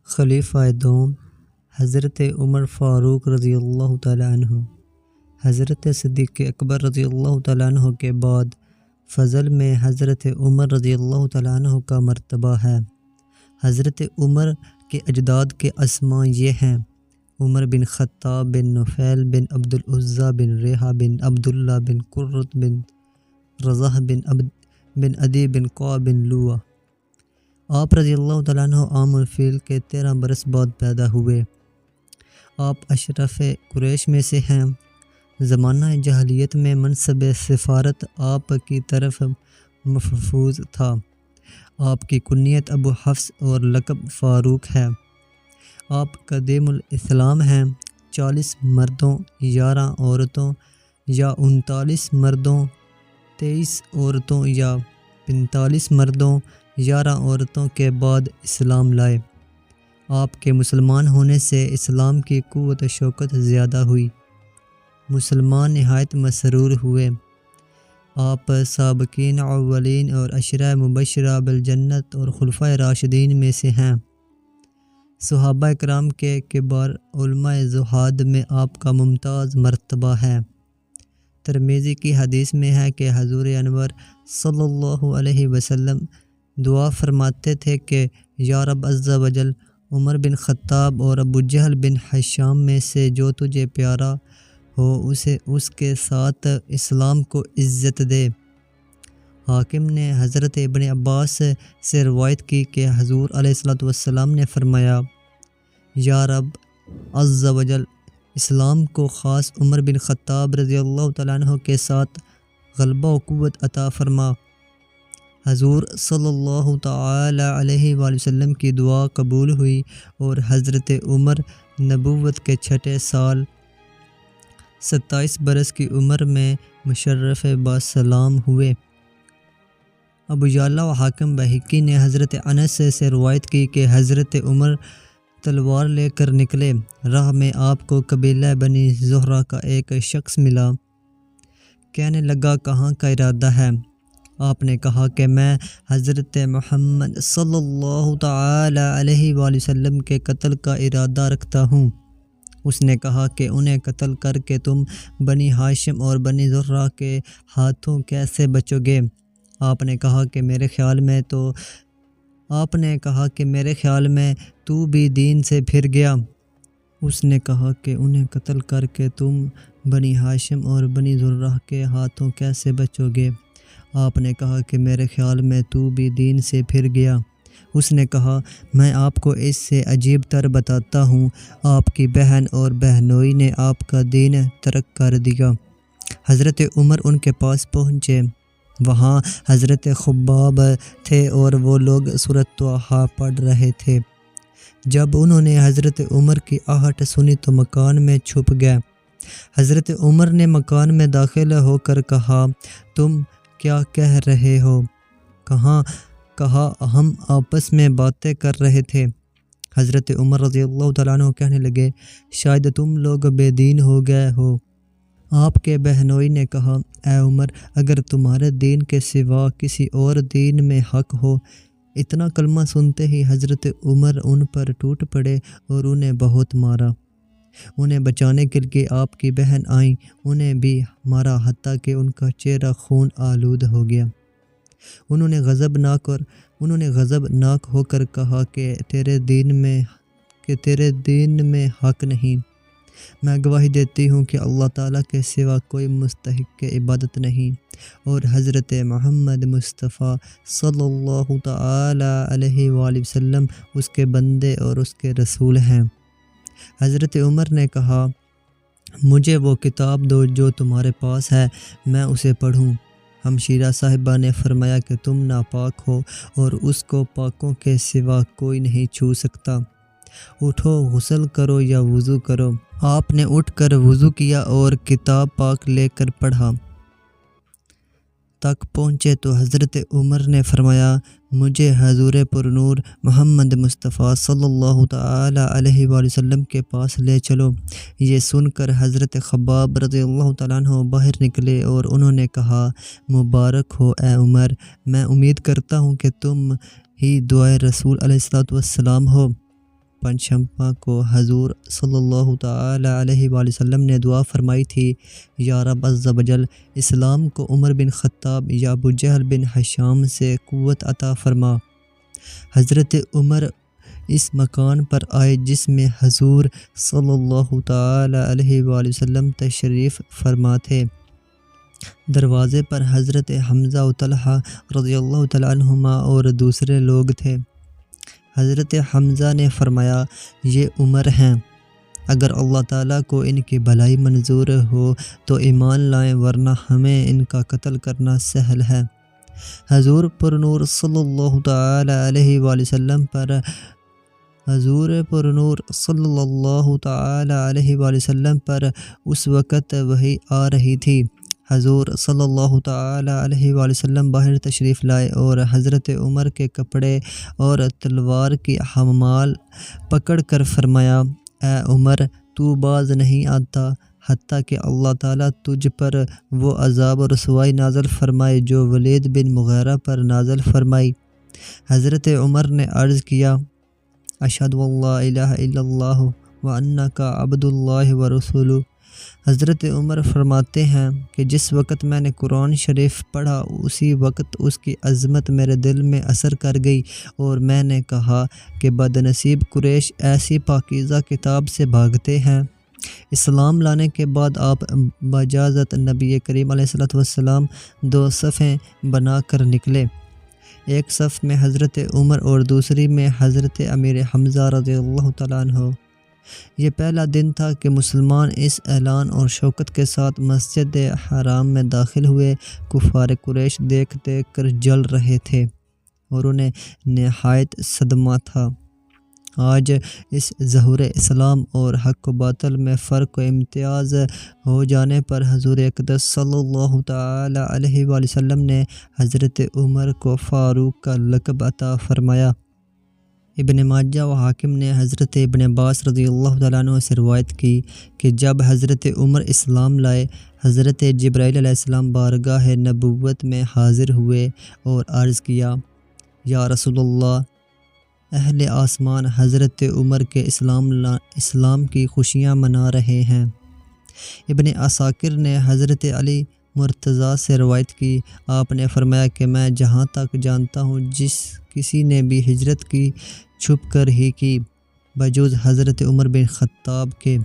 خلیفہ دوم حضرت عمر فاروق رضی اللہ تعالیٰ عنہ۔ حضرت صدیق اکبر رضی اللہ تعالیٰ عنہ کے بعد فضل میں حضرت عمر رضی اللہ تعالیٰ عنہ کا مرتبہ ہے۔ حضرت عمر کے اجداد کے اسماء یہ ہیں: عمر بن خطاب بن نفیل بن عبد العزیٰ بن ریحہ بن عبداللہ بن قرۃ بن رضح بن عدی بن قع بن لوح۔ آپ رضی اللہ تعالیٰ عنہ عام الفیل کے 13 برس بعد پیدا ہوئے۔ آپ اشرف قریش میں سے ہیں۔ زمانہ جاہلیت میں منصب سفارت آپ کی طرف محفوظ تھا۔ آپ کی کنیت ابو حفص اور لقب فاروق ہے۔ آپ قدیم الاسلام ہیں۔ 40 مردوں 11 عورتوں یا 39 مردوں 23 عورتوں یا 45 مردوں 11 عورتوں کے بعد اسلام لائے۔ آپ کے مسلمان ہونے سے اسلام کی قوت و شوکت زیادہ ہوئی۔ مسلمان نہایت مسرور ہوئے۔ آپ سابقین اولین اور عشرہ مبشرہ بالجنت اور خلفائے راشدین میں سے ہیں۔ صحابہ کرام کے کبار علماء زہاد میں آپ کا ممتاز مرتبہ ہے۔ ترمذی کی حدیث میں ہے کہ حضور انور صلی اللہ علیہ وسلم دعا فرماتے تھے کہ یا رب عز و جل، عمر بن خطاب اور ابو جہل بن ہشام میں سے جو تجھے پیارا ہو اسے اس کے ساتھ اسلام کو عزت دے۔ حاکم نے حضرت ابن عباس سے روایت کی کہ حضور علیہ السلام نے فرمایا: یا رب عز و جل، اسلام کو خاص عمر بن خطاب رضی اللہ تعالیٰ عنہ کے ساتھ غلبہ و قوت عطا فرما۔ حضور صلی اللہ تعالیٰ علیہ وآلہ وسلم کی دعا قبول ہوئی اور حضرت عمر نبوت کے 6 سال 27 برس کی عمر میں مشرف باسلام ہوئے۔ ابو یعلا و حاکم بہقی نے حضرت انس سے روایت کی کہ حضرت عمر تلوار لے کر نکلے۔ راہ میں آپ کو قبیلہ بنی زہرہ کا ایک شخص ملا۔ کہنے لگا، کہاں کا ارادہ ہے؟ آپ نے کہا کہ میں حضرت محمد صلی اللہ تعالی علیہ وآلہ وسلم کے قتل کا ارادہ رکھتا ہوں۔ اس نے کہا کہ انہیں قتل کر کے تم بنی ہاشم اور بنی زہرہ کے ہاتھوں کیسے بچو گے؟ آپ نے کہا کہ میرے خیال میں تو بھی دین سے پھر گیا۔ اس نے کہا کہ انہیں قتل کر کے تم بنی ہاشم اور بنی زہرہ کے ہاتھوں کیسے بچو گے؟ آپ نے کہا کہ میرے خیال میں تو بھی دین سے پھر گیا۔ اس نے کہا، میں آپ کو اس سے عجیب تر بتاتا ہوں، آپ کی بہن اور بہنوئی نے آپ کا دین ترک کر دیا۔ حضرت عمر ان کے پاس پہنچے۔ وہاں حضرت خباب تھے اور وہ لوگ سورۃ طٰہٰ پڑھ رہے تھے۔ جب انہوں نے حضرت عمر کی آہٹ سنی تو مکان میں چھپ گئے۔ حضرت عمر نے مکان میں داخل ہو کر کہا، تم کیا کہہ رہے ہو؟ کہا ہم آپس میں باتیں کر رہے تھے۔ حضرت عمر رضی اللہ تعالیٰ عنہ کہنے لگے، شاید تم لوگ بے دین ہو گئے ہو۔ آپ کے بہنوئی نے کہا، اے عمر، اگر تمہارے دین کے سوا کسی اور دین میں حق ہو۔ اتنا کلمہ سنتے ہی حضرت عمر ان پر ٹوٹ پڑے اور انہیں بہت مارا۔ انہیں بچانے کے لیے آپ کی بہن آئیں، انہیں بھی مارا حتیٰ کہ ان کا چہرہ خون آلود ہو گیا۔ انہوں نے غضبناک ہو کر کہا کہ تیرے دین میں حق نہیں۔ میں گواہی دیتی ہوں کہ اللہ تعالیٰ کے سوا کوئی مستحق عبادت نہیں اور حضرت محمد مصطفیٰ صلی اللہ تعالیٰ علیہ وآلہ وسلم اس کے بندے اور اس کے رسول ہیں۔ حضرت عمر نے کہا، مجھے وہ کتاب دو جو تمہارے پاس ہے، میں اسے پڑھوں۔ ہمشیرہ صاحبہ نے فرمایا کہ تم ناپاک ہو اور اس کو پاکوں کے سوا کوئی نہیں چھو سکتا۔ اٹھو، غسل کرو یا وضو کرو۔ آپ نے اٹھ کر وضو کیا اور کتاب پاک لے کر پڑھا تک پہنچے تو حضرت عمر نے فرمایا، مجھے حضور پرنور محمد مصطفیٰ صلی اللہ تعالیٰ علیہ وآلہ وسلم کے پاس لے چلو۔ یہ سن کر حضرت خباب رضی اللہ تعالیٰ عنہ باہر نکلے اور انہوں نے کہا، مبارک ہو اے عمر، میں امید کرتا ہوں کہ تم ہی دعائے رسول علیہ السلام ہو۔ پنجشنبہ کو حضور صلی اللہ تعالی علیہ وآلہ وسلم نے دعا فرمائی تھی، یا رب عز و جل، اسلام کو عمر بن خطاب یا ابو جہل بن ہشام سے قوت عطا فرما۔ حضرت عمر اس مکان پر آئے جس میں حضور صلی اللہ تعالی علیہ وآلہ وسلم تشریف فرما تھے۔ دروازے پر حضرت حمزہ و طلحہ رضی اللہ تعالی عنہما اور دوسرے لوگ تھے۔ حضرت حمزہ نے فرمایا، یہ عمر ہیں، اگر اللہ تعالیٰ کو ان کی بھلائی منظور ہو تو ایمان لائیں، ورنہ ہمیں ان کا قتل کرنا سہل ہے۔ حضور پر نور صلی اللہ تعالی علیہ وآلہ وسلم پر اس وقت وحی آ رہی تھی۔ حضور صلی اللہ تعالی علیہ وآلہ وسلم باہر تشریف لائے اور حضرت عمر کے کپڑے اور تلوار کی حمال پکڑ کر فرمایا، اے عمر، تو باز نہیں آتا حتیٰ کہ اللہ تعالیٰ تجھ پر وہ عذاب و رسوائی نازل فرمائے جو ولید بن مغیرہ پر نازل فرمائی۔ حضرت عمر نے عرض کیا، اشہد ان لا الہ الا اللہ وانک عبد اللہ ورسولہ۔ حضرت عمر فرماتے ہیں کہ جس وقت میں نے قرآن شریف پڑھا اسی وقت اس کی عظمت میرے دل میں اثر کر گئی اور میں نے کہا کہ بدنصیب قریش ایسی پاکیزہ کتاب سے بھاگتے ہیں۔ اسلام لانے کے بعد آپ باجازت نبی کریم علیہ السلام 2 صفیں بنا کر نکلے، ایک صف میں حضرت عمر اور دوسری میں حضرت امیر حمزہ رضی اللہ تعالیٰ عنہ۔ یہ پہلا دن تھا کہ مسلمان اس اعلان اور شوکت کے ساتھ مسجد حرام میں داخل ہوئے۔ کفار قریش دیکھ کر جل رہے تھے اور انہیں نہایت صدمہ تھا۔ آج اس ظہور اسلام اور حق و باطل میں فرق و امتیاز ہو جانے پر حضور اقدس صلی اللہ تعالی علیہ وآلہ وسلم نے حضرت عمر کو فاروق کا لقب عطا فرمایا۔ ابن ماجہ و حاکم نے حضرت ابن عباس رضی اللہ تعالیٰ عنہ سے روایت کی کہ جب حضرت عمر اسلام لائے، حضرت جبرائیل علیہ السلام بارگاہ نبوت میں حاضر ہوئے اور عرض کیا، یا رسول اللہ، اہل آسمان حضرت عمر کے اسلام کی خوشیاں منا رہے ہیں۔ ابن عساکر نے حضرت علی مرتضیٰ سے روایت کی، آپ نے فرمایا کہ میں جہاں تک جانتا ہوں جس کسی نے بھی ہجرت کی چھپ کر ہی کی بجوز حضرت عمر بن خطاب کے۔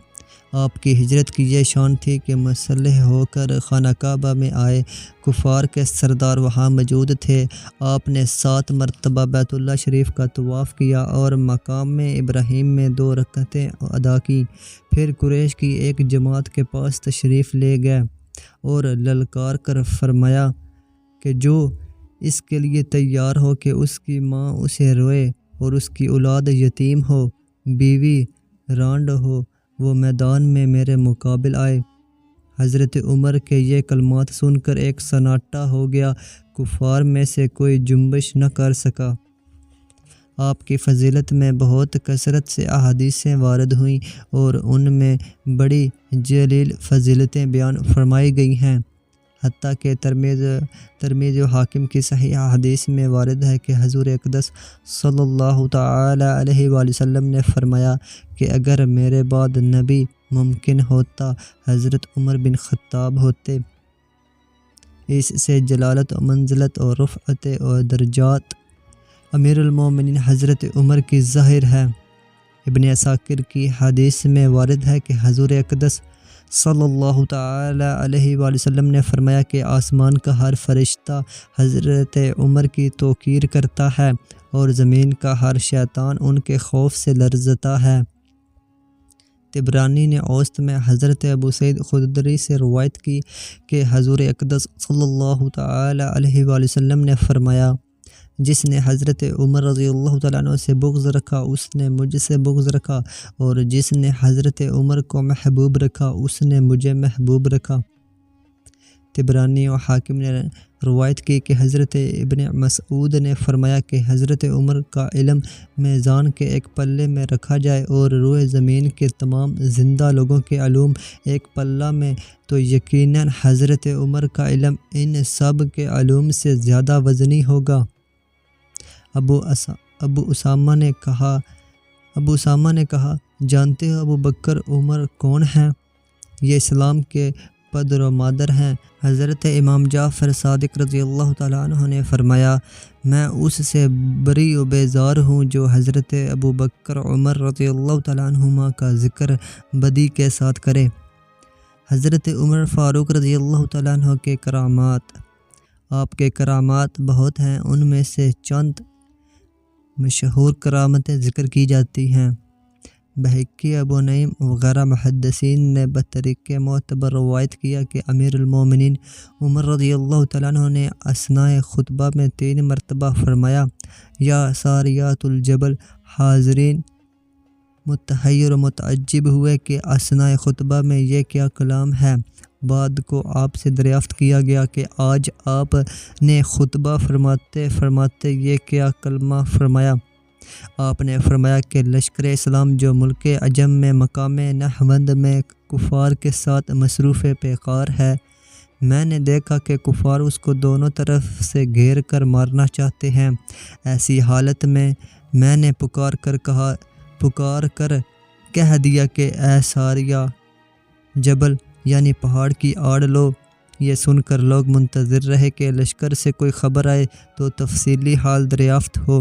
آپ کی ہجرت کی یہ شان تھی کہ مسلح ہو کر خانہ کعبہ میں آئے، کفار کے سردار وہاں موجود تھے۔ آپ نے 7 مرتبہ بیت اللہ شریف کا طواف کیا اور مقام ابراہیم میں 2 رکعتیں ادا کی، پھر قریش کی ایک جماعت کے پاس تشریف لے گئے اور للکار کر فرمایا کہ جو اس کے لیے تیار ہو کہ اس کی ماں اسے روئے اور اس کی اولاد یتیم ہو، بیوی رانڈ ہو، وہ میدان میں میرے مقابل آئے۔ حضرت عمر کے یہ کلمات سن کر ایک سناٹا ہو گیا، کفار میں سے کوئی جنبش نہ کر سکا۔ آپ کی فضیلت میں بہت کثرت سے احادیثیں وارد ہوئیں اور ان میں بڑی جلیل فضیلتیں بیان فرمائی گئی ہیں، حتیٰ کہ ترمذی و حاکم کی صحیح حدیث میں وارد ہے کہ حضور اقدس صلی اللہ تعالی علیہ وآلہ وسلم نے فرمایا کہ اگر میرے بعد نبی ممکن ہوتا حضرت عمر بن خطاب ہوتے، اس سے جلالت و منزلت اور رفعت اور درجات امیر المومنین حضرت عمر کی ظاہر ہے۔ ابن عساکر کی حدیث میں وارد ہے کہ حضور اقدس صلی اللہ تعالی علیہ وآلہ وسلم نے فرمایا کہ آسمان کا ہر فرشتہ حضرت عمر کی توقیر کرتا ہے اور زمین کا ہر شیطان ان کے خوف سے لرزتا ہے۔ طبرانی نے اوسط میں حضرت ابو سعید خدری سے روایت کی کہ حضور اقدس صلی اللہ تعالی علیہ وآلہ وسلم نے فرمایا، جس نے حضرت عمر رضی اللہ تعالیٰ عنہ سے بغض رکھا اس نے مجھ سے بغض رکھا، اور جس نے حضرت عمر کو محبوب رکھا اس نے مجھے محبوب رکھا۔ طبرانی و حاکم نے روایت کی کہ حضرت ابن مسعود نے فرمایا کہ حضرت عمر کا علم میزان کے ایک پلے میں رکھا جائے اور روئے زمین کے تمام زندہ لوگوں کے علوم ایک پلہ میں، تو یقیناً حضرت عمر کا علم ان سب کے علوم سے زیادہ وزنی ہوگا۔ ابو اسامہ نے کہا، ابو اسامہ نے کہا جانتے ہو ابو بکر عمر کون ہیں؟ یہ اسلام کے پدر و مادر ہیں۔ حضرت امام جعفر صادق رضی اللہ تعالیٰ عنہ نے فرمایا میں اس سے بری و بیزار ہوں جو حضرت ابو بکر عمر رضی اللہ تعالیٰ عنہما کا ذکر بدی کے ساتھ کرے۔ حضرت عمر فاروق رضی اللہ تعالیٰ عنہ کے کرامات، آپ کے کرامات بہت ہیں، ان میں سے چند مشہور کرامتیں ذکر کی جاتی ہیں۔ بہقی، ابو نعیم وغیرہ محدثین نے بطریق معتبر روایت کیا کہ امیر المومنین عمر رضی اللہ تعالیٰ عنہ نے اثناء خطبہ میں 3 مرتبہ فرمایا یا ساریات الجبل۔ حاضرین متحیر و متعجب ہوئے کہ اثناء خطبہ میں یہ کیا کلام ہے۔ بعد کو آپ سے دریافت کیا گیا کہ آج آپ نے خطبہ فرماتے فرماتے یہ کیا کلمہ فرمایا؟ آپ نے فرمایا کہ لشکر اسلام جو ملک عجم میں مقام نہاوند میں کفار کے ساتھ مصروف پیکار ہے، میں نے دیکھا کہ کفار اس کو دونوں طرف سے گھیر کر مارنا چاہتے ہیں۔ ایسی حالت میں نے پکار کر کہہ دیا کہ اے ساریہ جبل یعنی پہاڑ کی آڑ لو۔ یہ سن کر لوگ منتظر رہے کہ لشکر سے کوئی خبر آئے تو تفصیلی حال دریافت ہو۔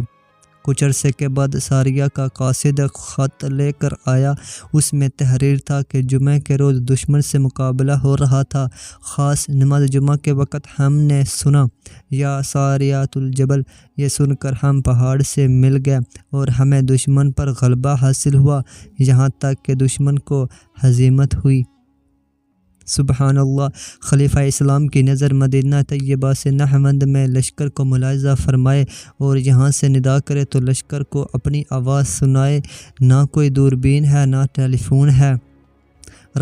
کچھ عرصے کے بعد ساریہ کا قاصد خط لے کر آیا۔ اس میں تحریر تھا کہ جمعہ کے روز دشمن سے مقابلہ ہو رہا تھا۔ خاص نماز جمعہ کے وقت ہم نے سنا یا ساریات الجبل۔ یہ سن کر ہم پہاڑ سے مل گئے اور ہمیں دشمن پر غلبہ حاصل ہوا، یہاں تک کہ دشمن کو ہزیمت ہوئی۔ سبحان اللہ۔ خلیفہ اسلام کی نظر مدینہ طیبہ سے نہاوند میں لشکر کو ملاحظہ فرمائے اور یہاں سے ندا کرے تو لشکر کو اپنی آواز سنائے۔ نہ کوئی دوربین ہے نہ ٹیلی فون ہے۔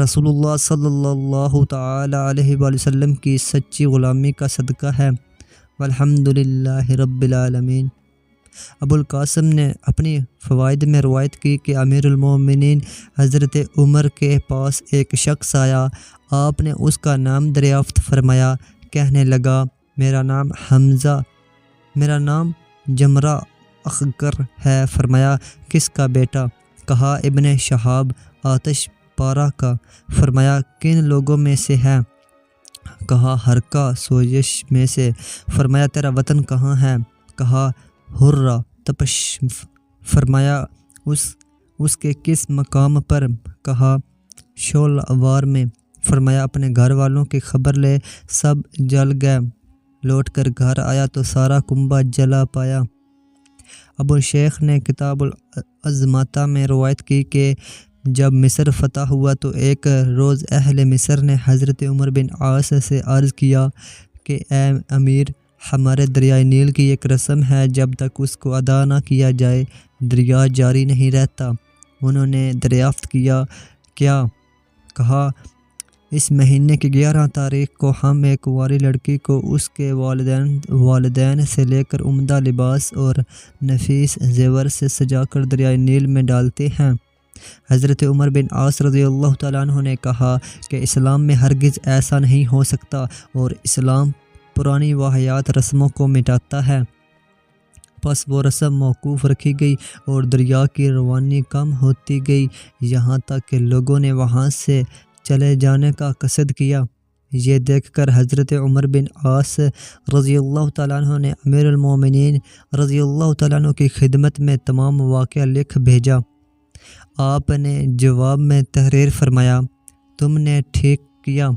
رسول اللہ صلی اللہ تعالی علیہ وآلہ وسلم کی سچی غلامی کا صدقہ ہے۔ والحمد للہ رب العالمین۔ ابو القاسم نے اپنی فوائد میں روایت کی کہ امیر المومنین حضرت عمر کے پاس ایک شخص آیا۔ آپ نے اس کا نام دریافت فرمایا۔ کہنے لگا میرا نام حمزہ، میرا نام جمرہ اخگر ہے۔ فرمایا کس کا بیٹا؟ کہا ابن شہاب آتش پارہ کا۔ فرمایا کن لوگوں میں سے ہے؟ کہا ہرکا سوزش میں سے۔ فرمایا تیرا وطن کہاں ہے؟ کہا ہرہ تپش۔ فرمایا اس کے کس مقام پر؟ کہا شولوار میں۔ فرمایا اپنے گھر والوں کی خبر لے، سب جل گئے۔ لوٹ کر گھر آیا تو سارا کنبہ جلا پایا۔ ابو شیخ نے کتاب العظماء میں روایت کی کہ جب مصر فتح ہوا تو ایک روز اہل مصر نے حضرت عمر بن عاص سے عرض کیا کہ اے امیر، ہمارے دریائے نیل کی ایک رسم ہے، جب تک اس کو ادا نہ کیا جائے دریا جاری نہیں رہتا۔ انہوں نے دریافت کیا کیا؟ کہا اس مہینے کی 11 تاریخ کو ہم ایک کنواری لڑکی کو اس کے والدین سے لے کر عمدہ لباس اور نفیس زیور سے سجا کر دریائے نیل میں ڈالتے ہیں۔ حضرت عمر بن عاص رضی اللہ تعالیٰ عنہ نے کہا کہ اسلام میں ہرگز ایسا نہیں ہو سکتا اور اسلام پرانی واہیات رسموں کو مٹاتا ہے۔ پس وہ رسم موقوف رکھی گئی اور دریا کی روانی کم ہوتی گئی، یہاں تک کہ لوگوں نے وہاں سے چلے جانے کا قصد کیا۔ یہ دیکھ کر حضرت عمر بن عاص رضی اللہ تعالیٰ عنہ نے امیر المومنین رضی اللہ تعالیٰ عنہ کی خدمت میں تمام واقعہ لکھ بھیجا۔ آپ نے جواب میں تحریر فرمایا تم نے ٹھیک کیا،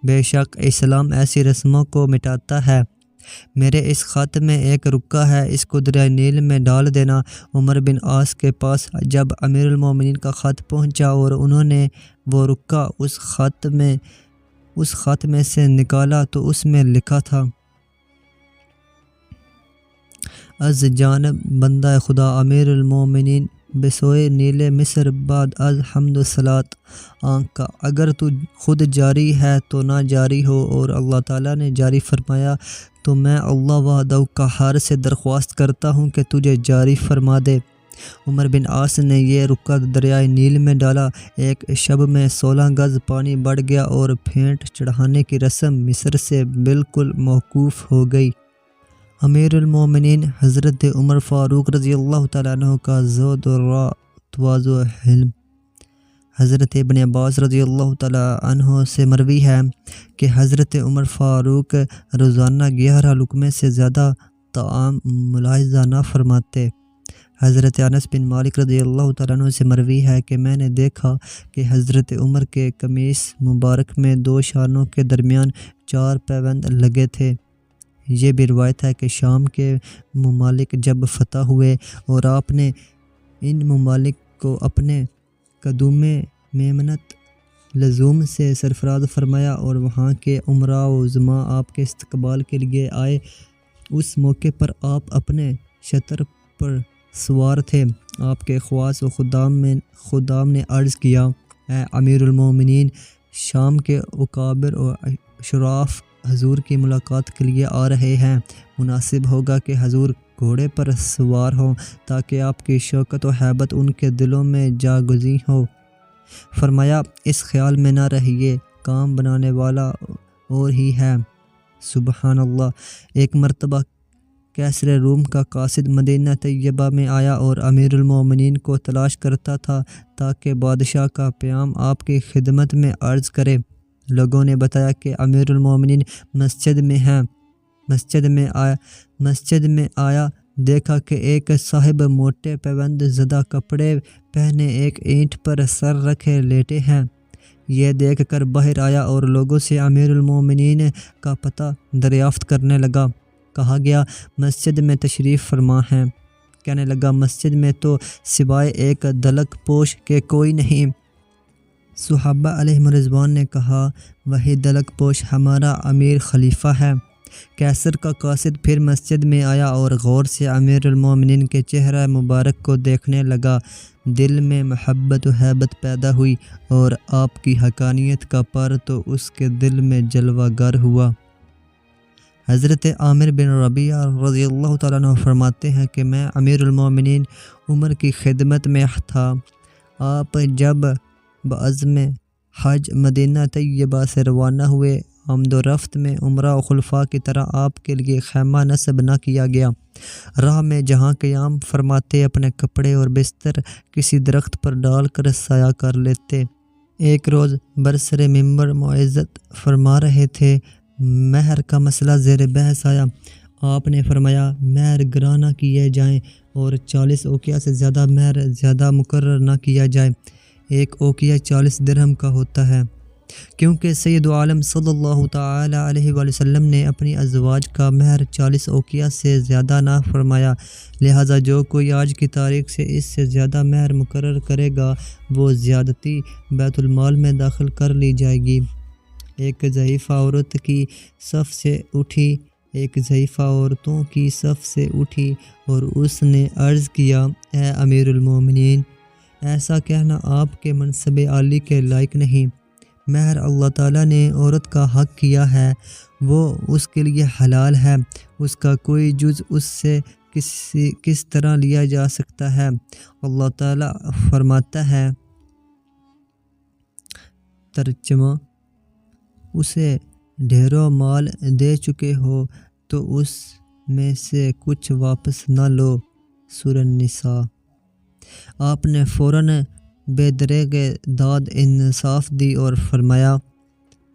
بے شک اسلام ایسی رسموں کو مٹاتا ہے۔ میرے اس خط میں ایک رکا ہے، اس کو دریائے نیل میں ڈال دینا۔ عمر بن عاص کے پاس جب امیر المومنین کا خط پہنچا اور انہوں نے وہ رکا اس خط میں سے نکالا تو اس میں لکھا تھا از جانب بندہ خدا امیر المومنین بسوئے نیل مصر بعد از حمد و صلات آنکھ کا، اگر تو خود جاری ہے تو نہ جاری ہو اور اللہ تعالیٰ نے جاری فرمایا تو میں اللہ وحدہ قہار سے درخواست کرتا ہوں کہ تجھے جاری فرما دے۔ عمر بن عاص نے یہ رکا دریائے نیل میں ڈالا۔ ایک شب میں 16 گز پانی بڑھ گیا اور پھینٹ چڑھانے کی رسم مصر سے بالکل موقوف ہو گئی۔ امیر المومنین حضرت عمر فاروق رضی اللہ تعالیٰ عنہ کا زود و را تواضع و حلم۔ حضرت ابن عباس رضی اللہ تعالیٰ عنہ سے مروی ہے کہ حضرت عمر فاروق روزانہ 11 لقمے سے زیادہ طعام ملاحظہ نہ فرماتے۔ حضرت انس بن مالک رضی اللہ تعالیٰ عنہ سے مروی ہے کہ میں نے دیکھا کہ حضرت عمر کے قمیص مبارک میں 2 شانوں کے درمیان 4 پیوند لگے تھے۔ یہ بھی روایت ہے کہ شام کے ممالک جب فتح ہوئے اور آپ نے ان ممالک کو اپنے قدوم میمنت لزوم سے سرفراز فرمایا اور وہاں کے امراء و عظماء آپ کے استقبال کے لیے آئے، اس موقع پر آپ اپنے شتر پر سوار تھے۔ آپ کے خواص و خدام نے عرض کیا، اے امیر المومنین، شام کے اکابر و اشراف حضور کی ملاقات کے لیے آ رہے ہیں، مناسب ہوگا کہ حضور گھوڑے پر سوار ہوں تاکہ آپ کی شوکت و ہیبت ان کے دلوں میں جاگزی ہو۔ فرمایا، اس خیال میں نہ رہیے، کام بنانے والا اور ہی ہے۔ سبحان اللہ۔ ایک مرتبہ کیسر روم کا قاصد مدینہ طیبہ میں آیا اور امیر المومنین کو تلاش کرتا تھا تاکہ بادشاہ کا پیام آپ کی خدمت میں عرض کرے۔ لوگوں نے بتایا کہ امیر المومنین مسجد میں ہیں۔ مسجد میں آیا، دیکھا کہ ایک صاحب موٹے پیوند زدہ کپڑے پہنے ایک اینٹ پر سر رکھے لیٹے ہیں۔ یہ دیکھ کر باہر آیا اور لوگوں سے امیر المومنین کا پتہ دریافت کرنے لگا۔ کہا گیا، مسجد میں تشریف فرما ہیں۔ کہنے لگا، مسجد میں تو سوائے ایک دلک پوش کے کوئی نہیں۔ صحابہ علیہم رضوان نے کہا، وہی دلک پوش ہمارا امیر خلیفہ ہے۔ کیسر کا قاصد پھر مسجد میں آیا اور غور سے امیر المومنین کے چہرہ مبارک کو دیکھنے لگا۔ دل میں محبت و حیبت پیدا ہوئی اور آپ کی حقانیت کا پر تو اس کے دل میں جلوہ گر ہوا۔ حضرت عامر بن ربیعہ رضی اللہ تعالیٰ عنہ فرماتے ہیں کہ میں امیر المومنین عمر کی خدمت میں تھا۔ آپ جب بعزم حج مدینہ طیبہ سے روانہ ہوئے، آمد و رفت میں عمرہ و خلفاء کی طرح آپ کے لیے خیمہ نصب نہ کیا گیا۔ راہ میں جہاں قیام فرماتے اپنے کپڑے اور بستر کسی درخت پر ڈال کر سایہ کر لیتے۔ ایک روز برسر ممبر موعظت فرما رہے تھے، مہر کا مسئلہ زیر بحث آیا۔ آپ نے فرمایا، مہر گراں نہ کیے جائیں اور 40 اوقیہ سے زیادہ مہر زیادہ مقرر نہ کیا جائے۔ ایک اوقیہ 40 درہم کا ہوتا ہے، کیونکہ سید عالم صلی اللہ تعالی علیہ وآلہ وسلم نے اپنی ازواج کا مہر 40 اوقیہ سے زیادہ نہ فرمایا، لہٰذا جو کوئی آج کی تاریخ سے اس سے زیادہ مہر مقرر کرے گا وہ زیادتی بیت المال میں داخل کر لی جائے گی۔ ایک ضعیفہ عورت کی صف سے اٹھی، ایک ضعیفہ عورتوں کی صف سے اٹھی اور اس نے عرض کیا، اے امیر المومنین، ایسا کہنا آپ کے منصب عالی کے لائق نہیں۔ مہر اللہ تعالیٰ نے عورت کا حق کیا ہے، وہ اس کے لیے حلال ہے، اس کا کوئی جز اس سے کس طرح لیا جا سکتا ہے۔ اللہ تعالیٰ فرماتا ہے، ترجمہ، اسے ڈھیروں مال دے چکے ہو تو اس میں سے کچھ واپس نہ لو۔ سورہ النساء۔ آپ نے فوراً بے دریغ داد انصاف دی اور فرمایا،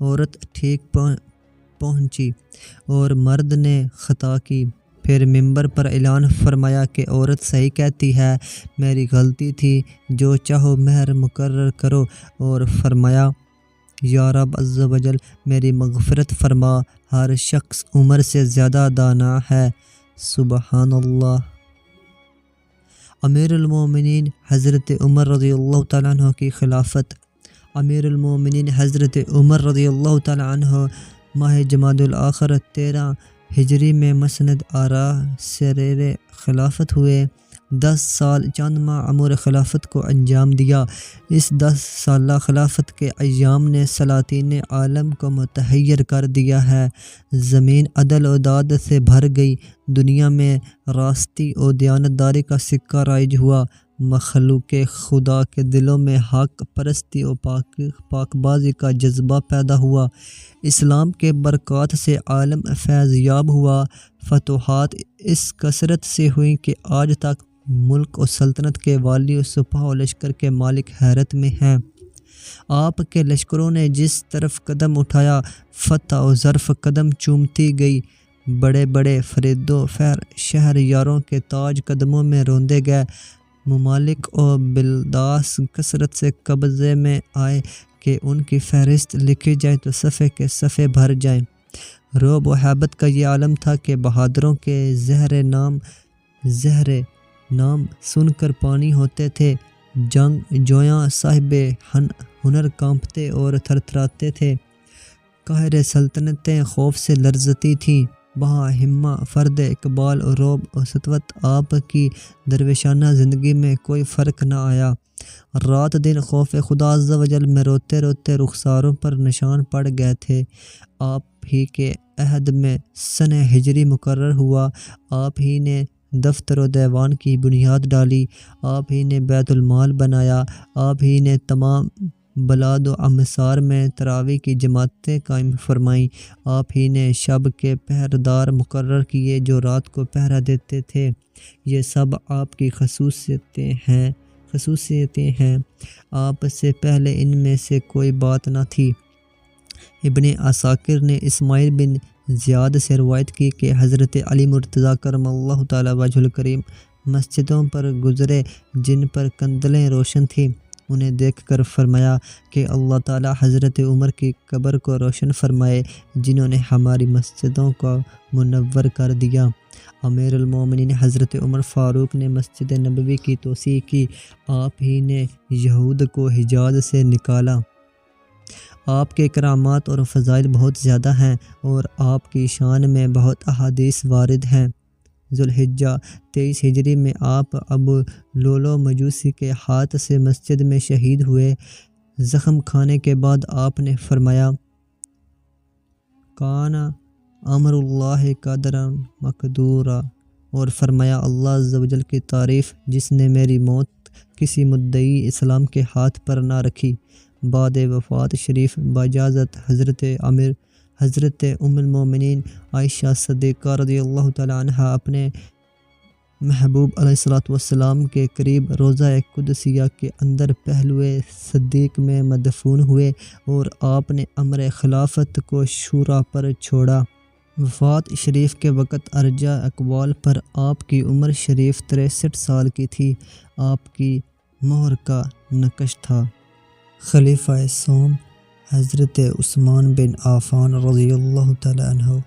عورت ٹھیک پہنچی اور مرد نے خطا کی۔ پھر ممبر پر اعلان فرمایا کہ عورت صحیح کہتی ہے، میری غلطی تھی، جو چاہو مہر مقرر کرو، اور فرمایا، یا رب عز و جل میری مغفرت فرما، ہر شخص عمر سے زیادہ دانا ہے۔ سبحان اللہ۔ امیر المومنین حضرت عمر رضی اللہ تعالیٰ عنہ کی خلافت۔ امیر المومنین حضرت عمر رضی اللہ تعالیٰ عنہ ماہ جمادی الاخر 13 ہجری میں مسند آرا سریر خلافت ہوئے۔ 10 سال چند ماہ امور خلافت کو انجام دیا۔ اس 10 سالہ خلافت کے ایام نے سلاطین عالم کو متحیر کر دیا ہے۔ زمین عدل و داد سے بھر گئی، دنیا میں راستی و دیانتداری کا سکہ رائج ہوا، مخلوق خدا کے دلوں میں حق پرستی و پاک بازی کا جذبہ پیدا ہوا، اسلام کے برکات سے عالم فیض یاب ہوا، فتوحات اس کثرت سے ہوئیں کہ آج تک ملک و سلطنت کے والی و سپاہ و لشکر کے مالک حیرت میں ہیں۔ آپ کے لشکروں نے جس طرف قدم اٹھایا فتح و ظرف قدم چومتی گئی، بڑے بڑے فرید و فخر شہر یاروں کے تاج قدموں میں روندے گئے، ممالک و بلداس کثرت سے قبضے میں آئے کہ ان کی فہرست لکھی جائے تو صفحے کے صفحے بھر جائیں۔ رعب و ہیبت کا یہ عالم تھا کہ بہادروں کے زہر نام سن کر پانی ہوتے تھے، جنگ جویاں صاحب ہنر کانپتے اور تھرتھراتے تھے، قاہر سلطنتیں خوف سے لرزتی تھیں، وہاں ہمہ فرد اقبال و رعب و سطوت آپ کی درویشانہ زندگی میں کوئی فرق نہ آیا۔ رات دن خوف خدا عز و جل میں روتے روتے رخساروں پر نشان پڑ گئے تھے۔ آپ ہی کے عہد میں سن ہجری مقرر ہوا، آپ ہی نے دفتر و دیوان کی بنیاد ڈالی، آپ ہی نے بیت المال بنایا، آپ ہی نے تمام بلاد و امصار میں تراویح کی جماعتیں قائم فرمائیں، آپ ہی نے شب کے پہرےدار مقرر کیے جو رات کو پہرہ دیتے تھے۔ یہ سب آپ کی خصوصیتیں ہیں، آپ سے پہلے ان میں سے کوئی بات نہ تھی۔ ابن عساکر نے اسماعیل بن زیاد سے روایت کی کہ حضرت علی مرتضیٰ کرم اللہ تعالی وجہہ الکریم مسجدوں پر گزرے جن پر کندلیں روشن تھیں، انہیں دیکھ کر فرمایا کہ اللہ تعالی حضرت عمر کی قبر کو روشن فرمائے جنہوں نے ہماری مسجدوں کو منور کر دیا۔ امیر المومنین حضرت عمر فاروق نے مسجد نبوی کی توسیع کی، آپ ہی نے یہود کو حجاز سے نکالا۔ آپ کے کرامات اور فضائل بہت زیادہ ہیں اور آپ کی شان میں بہت احادیث وارد ہیں۔ ذوالحجہ 23 ہجری میں آپ ابو لولو مجوسی کے ہاتھ سے مسجد میں شہید ہوئے۔ زخم کھانے کے بعد آپ نے فرمایا، کان امر اللہ قدرا مقدورا، اور فرمایا اللہ عز و جل کی تعریف جس نے میری موت کسی مدعی اسلام کے ہاتھ پر نہ رکھی۔ بعد وفات شریف باجازت حضرت ام المومنین عائشہ صدیقہ رضی اللہ تعالی عنہ اپنے محبوب علیہ السلام کے قریب روضہ قدسیہ کے اندر پہلوئے صدیق میں مدفون ہوئے اور آپ نے امر خلافت کو شورا پر چھوڑا۔ وفات شریف کے وقت ارجح اقوال پر آپ کی عمر شریف 63 سال کی تھی۔ آپ کی مہر کا نقش تھا۔ خلیفہ سوم حضرت عثمان بن عفان رضی اللہ تعالی عنہ،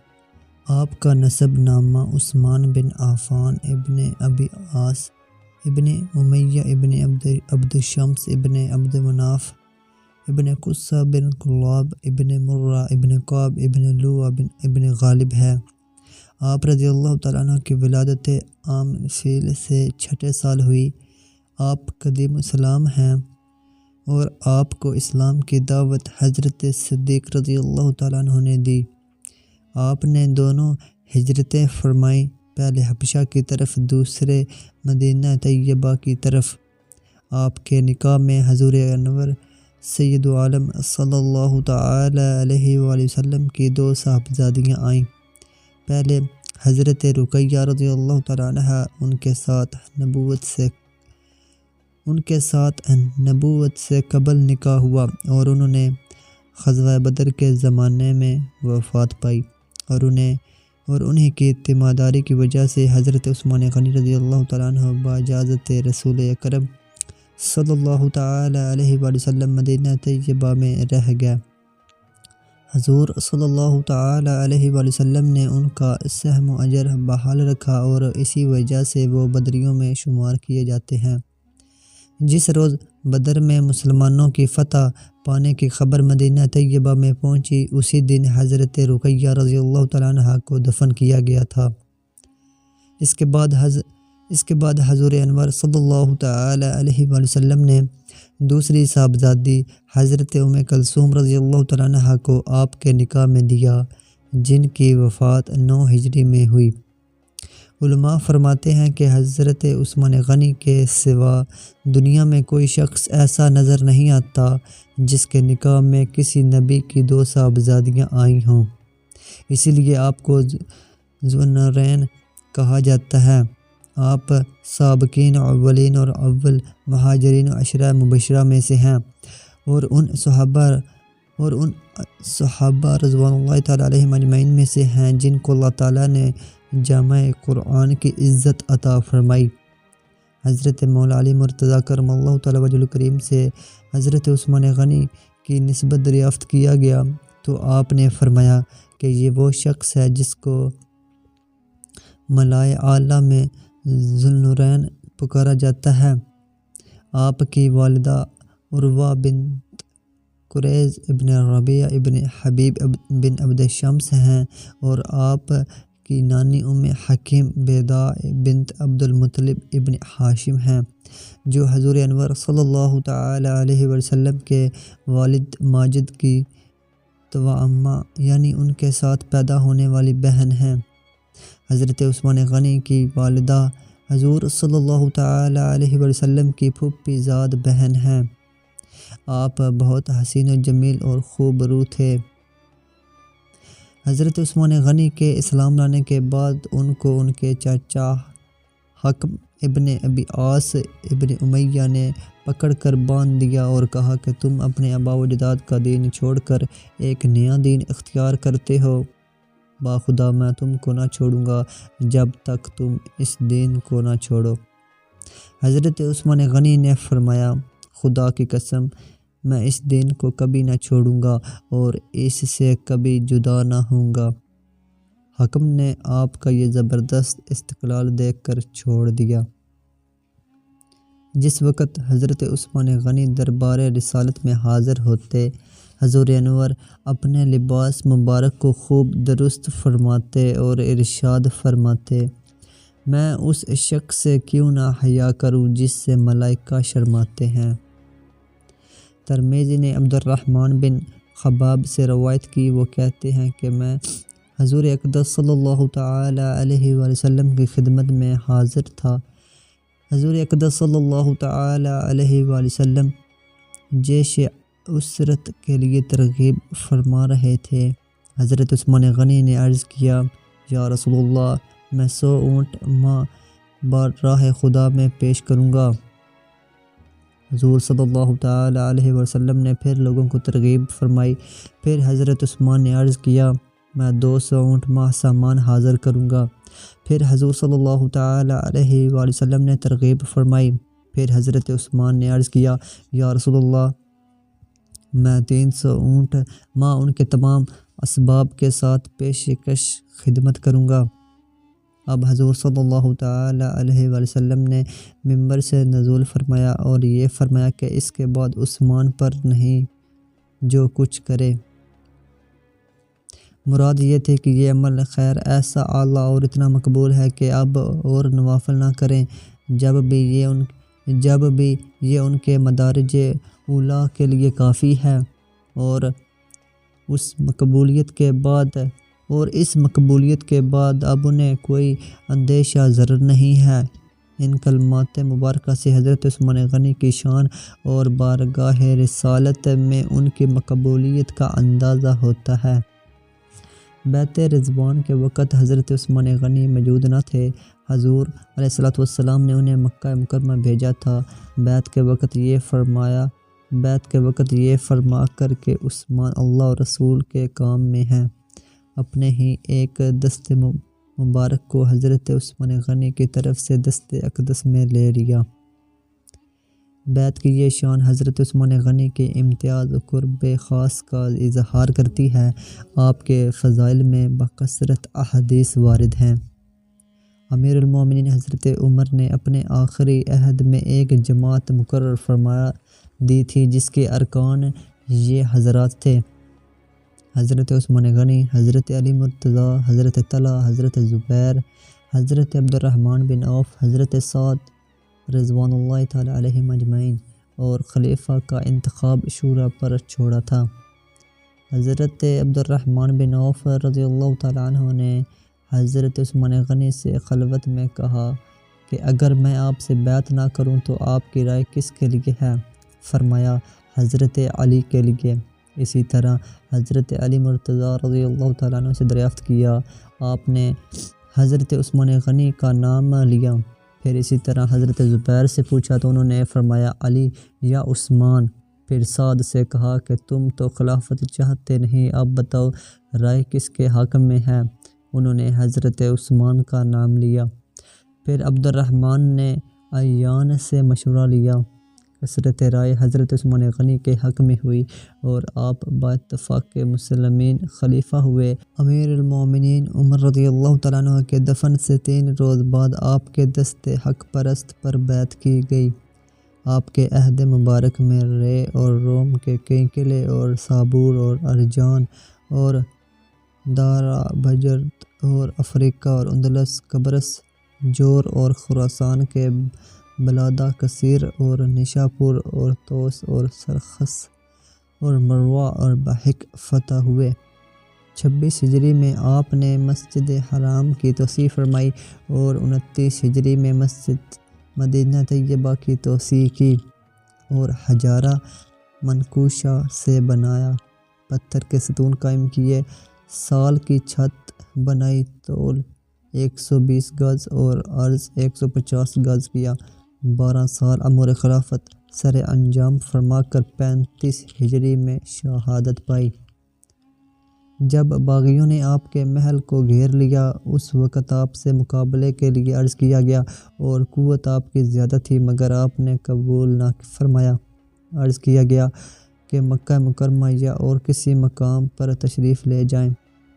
آپ کا نسب نامہ عثمان بن عفان ابن ابی عاص ابن امیہ ابن عبد شمس ابن عبد مناف ابن قصہ بن کلاب ابن مرہ ابن قعب ابن لوع ابن غالب ہے۔ آپ رضی اللہ تعالیٰ عنہ کی ولادت عام فیل سے 6 سال ہوئی۔ آپ قدیم اسلام ہیں اور آپ کو اسلام کی دعوت حضرت صدیق رضی اللہ تعالیٰ عنہ نے دی۔ آپ نے دونوں ہجرتیں فرمائیں، پہلے حبشہ کی طرف، دوسرے مدینہ طیبہ کی طرف۔ آپ کے نکاح میں حضور انور سید عالم صلی اللہ تعالی علیہ وآلہ وسلم کی 2 صاحبزادیاں آئیں۔ پہلے حضرت رقیہ رضی اللہ تعالی عنہ ان کے ساتھ نبوت سے قبل نکاح ہوا اور انہوں نے غزوہ بدر کے زمانے میں وفات پائی، اور انہی کی تیمارداری کی وجہ سے حضرت عثمان غنی رضی اللہ تعالیٰ عنہ باجازت رسول اکرم صلی اللہ تعالی علیہ وآلہ وسلم مدینہ طیبہ میں رہ گئے۔ حضور صلی اللہ تعالی علیہ وآلہ وسلم نے ان کا سہم و اجر بحال رکھا اور اسی وجہ سے وہ بدریوں میں شمار کیے جاتے ہیں۔ جس روز بدر میں مسلمانوں کی فتح پانے کی خبر مدینہ طیبہ میں پہنچی، اسی دن حضرت رقیہ رضی اللہ تعالیٰ عنہ کو دفن کیا گیا تھا۔ اس کے بعد حضور انور صلی اللہ تعالی علیہ وآلہ وسلم نے دوسری صاحبزادی حضرت ام کلثوم رضی اللہ تعالیٰ عنہ کو آپ کے نکاح میں دیا، جن کی وفات 9 ہجری میں ہوئی۔ علماء فرماتے ہیں کہ حضرت عثمان غنی کے سوا دنیا میں کوئی شخص ایسا نظر نہیں آتا جس کے نکاح میں کسی نبی کی 2 صاحبزادیاں آئی ہوں، اسی لیے آپ کو ذوالنورین کہا جاتا ہے۔ آپ سابقین اولین اور اول مہاجرین و عشرہ مبشرہ میں سے ہیں، اور ان صحابہ رضوان اللہ تعالیٰ علیہم اجمعین میں سے ہیں جن کو اللہ تعالیٰ نے جامع قرآن کی عزت عطا فرمائی۔ حضرت مولا علی مرتضیٰ کرم اللہ تعالیٰ وجہ الکریم سے حضرت عثمان غنی کی نسبت دریافت کیا گیا تو آپ نے فرمایا کہ یہ وہ شخص ہے جس کو ملائے اعلیٰ میں ذوالنورین پکارا جاتا ہے۔ آپ کی والدہ عروہ بنت قریظ ابن ربیعہ ابن حبیب بن عبد شمس ہیں، اور آپ کی نانی حکیم بیضاء بنت عبد المطلب ابن ہاشم ہیں، جو حضور انور صلی اللہ تعالی علیہ وسلم کے والد ماجد کی توأمہ یعنی ان کے ساتھ پیدا ہونے والی بہن ہیں۔ حضرت عثمان غنی کی والدہ حضور صلی اللہ تعالی علیہ وسلم کی پھوپھی زاد بہن ہیں۔ آپ بہت حسین و جمیل اور خوب رو تھے۔ حضرت عثمان غنی کے اسلام لانے کے بعد ان کو ان کے چاچا حکم ابن ابی عاص ابن امیہ نے پکڑ کر باندھ دیا اور کہا کہ تم اپنے آباء و اجداد کا دین چھوڑ کر ایک نیا دین اختیار کرتے ہو، باخدا میں تم کو نہ چھوڑوں گا جب تک تم اس دین کو نہ چھوڑو۔ حضرت عثمان غنی نے فرمایا، خدا کی قسم میں اس دین کو کبھی نہ چھوڑوں گا اور اس سے کبھی جدا نہ ہوں گا۔ حکم نے آپ کا یہ زبردست استقلال دیکھ کر چھوڑ دیا۔ جس وقت حضرت عثمان غنی دربار رسالت میں حاضر ہوتے، حضور انور اپنے لباس مبارک کو خوب درست فرماتے اور ارشاد فرماتے، میں اس شخص سے کیوں نہ حیا کروں جس سے ملائکہ شرماتے ہیں۔ ترمذی نے عبد الرحمن بن خباب سے روایت کی، وہ کہتے ہیں کہ میں حضور اقدس صلی اللہ تعالی علیہ وسلم کی خدمت میں حاضر تھا۔ حضور اقدس صلی اللہ تعالی علیہ وسلم جیش اسرت کے لیے ترغیب فرما رہے تھے۔ حضرت عثمان غنی نے عرض کیا، یا رسول اللہ، میں 100 اونٹ ماں براہ خدا میں پیش کروں گا۔ حضور صلی اللہ تعالی علیہ وسلم نے پھر لوگوں کو ترغیب فرمائی۔ پھر حضرت عثمان نے عرض کیا، میں 200 اونٹ ماہ سامان حاضر کروں گا۔ پھر حضور صلی اللہ تعالی علیہ وسلم نے ترغیب فرمائی۔ پھر حضرت عثمان نے عرض کیا، یا رسول اللہ، میں 300 اونٹ ماہ ان کے تمام اسباب کے ساتھ پیشکش خدمت کروں گا۔ اب حضور صلی اللہ تعالی علیہ وسلم نے منبر سے نزول فرمایا اور یہ فرمایا کہ اس کے بعد عثمان پر نہیں جو کچھ کرے۔ مراد یہ تھی کہ یہ عمل خیر ایسا اعلیٰ اور اتنا مقبول ہے کہ اب اور نوافل نہ کریں، جب بھی یہ ان کے مدارج اولیٰ کے لیے کافی ہے، اور اس مقبولیت کے بعد اب انہیں کوئی اندیشہ ضرر نہیں ہے۔ ان کلمات مبارکہ سے حضرت عثمان غنی کی شان اور بارگاہ رسالت میں ان کی مقبولیت کا اندازہ ہوتا ہے۔ بیعت رضوان کے وقت حضرت عثمان غنی موجود نہ تھے۔ حضور علیہ السلام نے انہیں مکہ مکرمہ بھیجا تھا۔ بیعت کے وقت یہ فرما کر کہ عثمان اللہ اور رسول کے کام میں ہیں، اپنے ہی ایک دست مبارک کو حضرت عثمان غنی کی طرف سے دست اقدس میں لے لیا۔ بیعت کی یہ شان حضرت عثمان غنی کے امتیاز و قرب خاص کا اظہار کرتی ہے۔ آپ کے فضائل میں بکثرت احادیث وارد ہیں۔ امیر المومنین حضرت عمر نے اپنے آخری عہد میں ایک جماعت مقرر فرما دی تھی جس کے ارکان یہ حضرات تھے: حضرت عثمان غنی، حضرت علی مرتضیٰ، حضرت طلحہ، حضرت زبیر، حضرت عبد الرحمن بن عوف، حضرت سعد رضوان اللہ تعالی علیہم اجمعین، اور خلیفہ کا انتخاب شورا پر چھوڑا تھا۔ حضرت عبد الرحمن بن عوف رضی اللہ تعالی عنہ نے حضرت عثمان غنی سے خلوت میں کہا کہ اگر میں آپ سے بیعت نہ کروں تو آپ کی رائے کس کے لیے ہے؟ فرمایا، حضرت علی کے لیے۔ اسی طرح حضرت علی مرتضیٰ رضی اللہ تعالیٰ عنہ سے دریافت کیا۔ آپ نے حضرت عثمان غنی کا نام لیا۔ پھر اسی طرح حضرت زبیر سے پوچھا تو انہوں نے فرمایا علی یا عثمان۔ پھر سعد سے کہا کہ تم تو خلافت چاہتے نہیں، اب بتاؤ رائے کس کے حق میں ہے؟ انہوں نے حضرت عثمان کا نام لیا۔ پھر عبد الرحمن نے عیان سے مشورہ لیا۔ کثرت رائے حضرت عثمان غنی کے حق میں ہوئی اور آپ باتفاق مسلمین خلیفہ ہوئے۔ امیر المومنین عمر رضی اللہ تعالیٰ عنہ کے دفن سے 3 روز بعد آپ کے دست حق پرست پر بیعت کی گئی۔ آپ کے عہد مبارک میں رے اور روم کے کئی قلعے اور سابور اور ارجان اور دارا بجرت اور افریقہ اور اندلس، قبرص، جور اور خراسان کے بلادہ کثیر اور نشاپور اور توس اور سرخس اور مروہ اور بحق فتح ہوئے۔ 26 ہجری میں آپ نے مسجد حرام کی توسیع فرمائی اور 29 ہجری میں مسجد مدینہ طیبہ کی توسیع کی اور حجارہ منقوشہ سے بنایا پتھر کے ستون قائم کیے۔ سال کی چھت بنائی، طول 120 گز اور عرض 150 گز کیا۔ 12 سال امور خلافت سر انجام فرما کر 35 ہجری میں شہادت پائی۔ جب باغیوں نے آپ کے محل کو گھیر لیا اس وقت آپ سے مقابلے کے لیے عرض کیا گیا اور قوت آپ کی زیادہ تھی مگر آپ نے قبول نہ فرمایا۔ عرض کیا گیا کہ مکہ مکرمہ یا اور کسی مقام پر تشریف لے جائیں،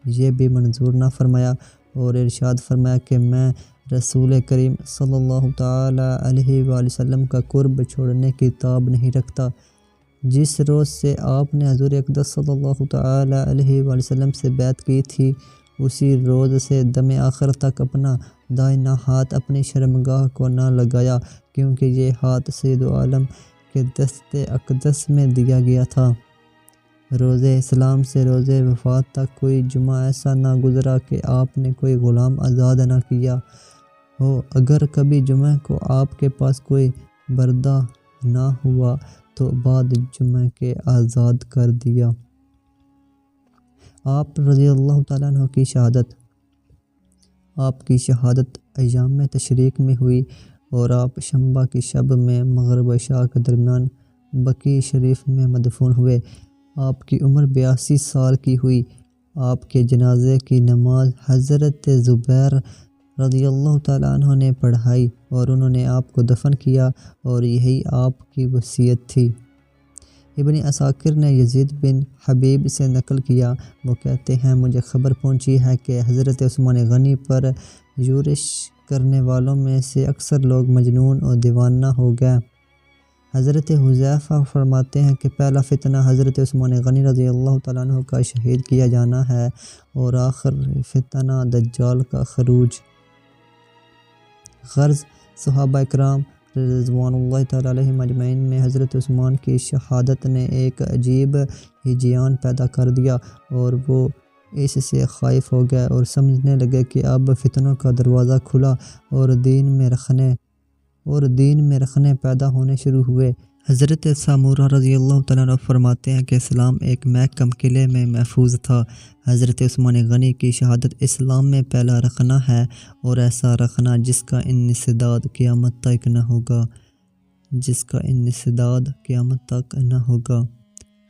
یہ بھی منظور نہ فرمایا اور ارشاد فرمایا کہ میں رسول کریم صلی اللہ تعالیٰ علیہ وآلہ وسلم کا قرب چھوڑنے کی تاب نہیں رکھتا۔ جس روز سے آپ نے حضور اقدس صلی اللہ تعالیٰ علیہ وآلہ وسلم سے بیعت کی تھی اسی روز سے دم آخر تک اپنا دائیں ہاتھ اپنی شرمگاہ کو نہ لگایا، کیونکہ یہ ہاتھ سید عالم کے دست اقدس میں دیا گیا تھا۔ روز اسلام سے روز وفات تک کوئی جمعہ ایسا نہ گزرا کہ آپ نے کوئی غلام آزاد نہ کیا ہو۔ اگر کبھی جمعہ کو آپ کے پاس کوئی بردہ نہ ہوا تو بعد جمعہ کے آزاد کر دیا۔ آپ رضی اللہ تعالیٰ عنہ کی شہادت۔ آپ کی شہادت ایام تشریق میں ہوئی اور آپ شنبہ کی شب میں مغرب و عشاء کے درمیان بقیع شریف میں مدفون ہوئے۔ آپ کی عمر 82 سال کی ہوئی۔ آپ کے جنازے کی نماز حضرت زبیر رضی اللہ تعالیٰ عنہ نے پڑھائی اور انہوں نے آپ کو دفن کیا اور یہی آپ کی وصیت تھی۔ ابن عساکر نے یزید بن حبیب سے نقل کیا، وہ کہتے ہیں مجھے خبر پہنچی ہے کہ حضرت عثمان غنی پر یورش کرنے والوں میں سے اکثر لوگ مجنون اور دیوانہ ہو گئے۔ حضرت حذیفہ فرماتے ہیں کہ پہلا فتنہ حضرت عثمان غنی رضی اللہ تعالیٰ عنہ کا شہید کیا جانا ہے اور آخر فتنہ دجال کا خروج۔ غرض صحابہ اکرام رضوان اللہ تعالیٰ علیہم اجمعین میں حضرت عثمان کی شہادت نے ایک عجیب ہیجان پیدا کر دیا اور وہ اس سے خائف ہو گئے اور سمجھنے لگے کہ اب فتنوں کا دروازہ کھلا اور دین میں رخنے پیدا ہونے شروع ہوئے۔ حضرت سامورہ رضی اللہ تعالیٰ عنہ فرماتے ہیں کہ اسلام ایک محکم قلعے میں محفوظ تھا۔ حضرت عثمان غنی کی شہادت اسلام میں پہلا رخنہ ہے اور ایسا رخنہ جس کا انسداد قیامت تک نہ ہوگا۔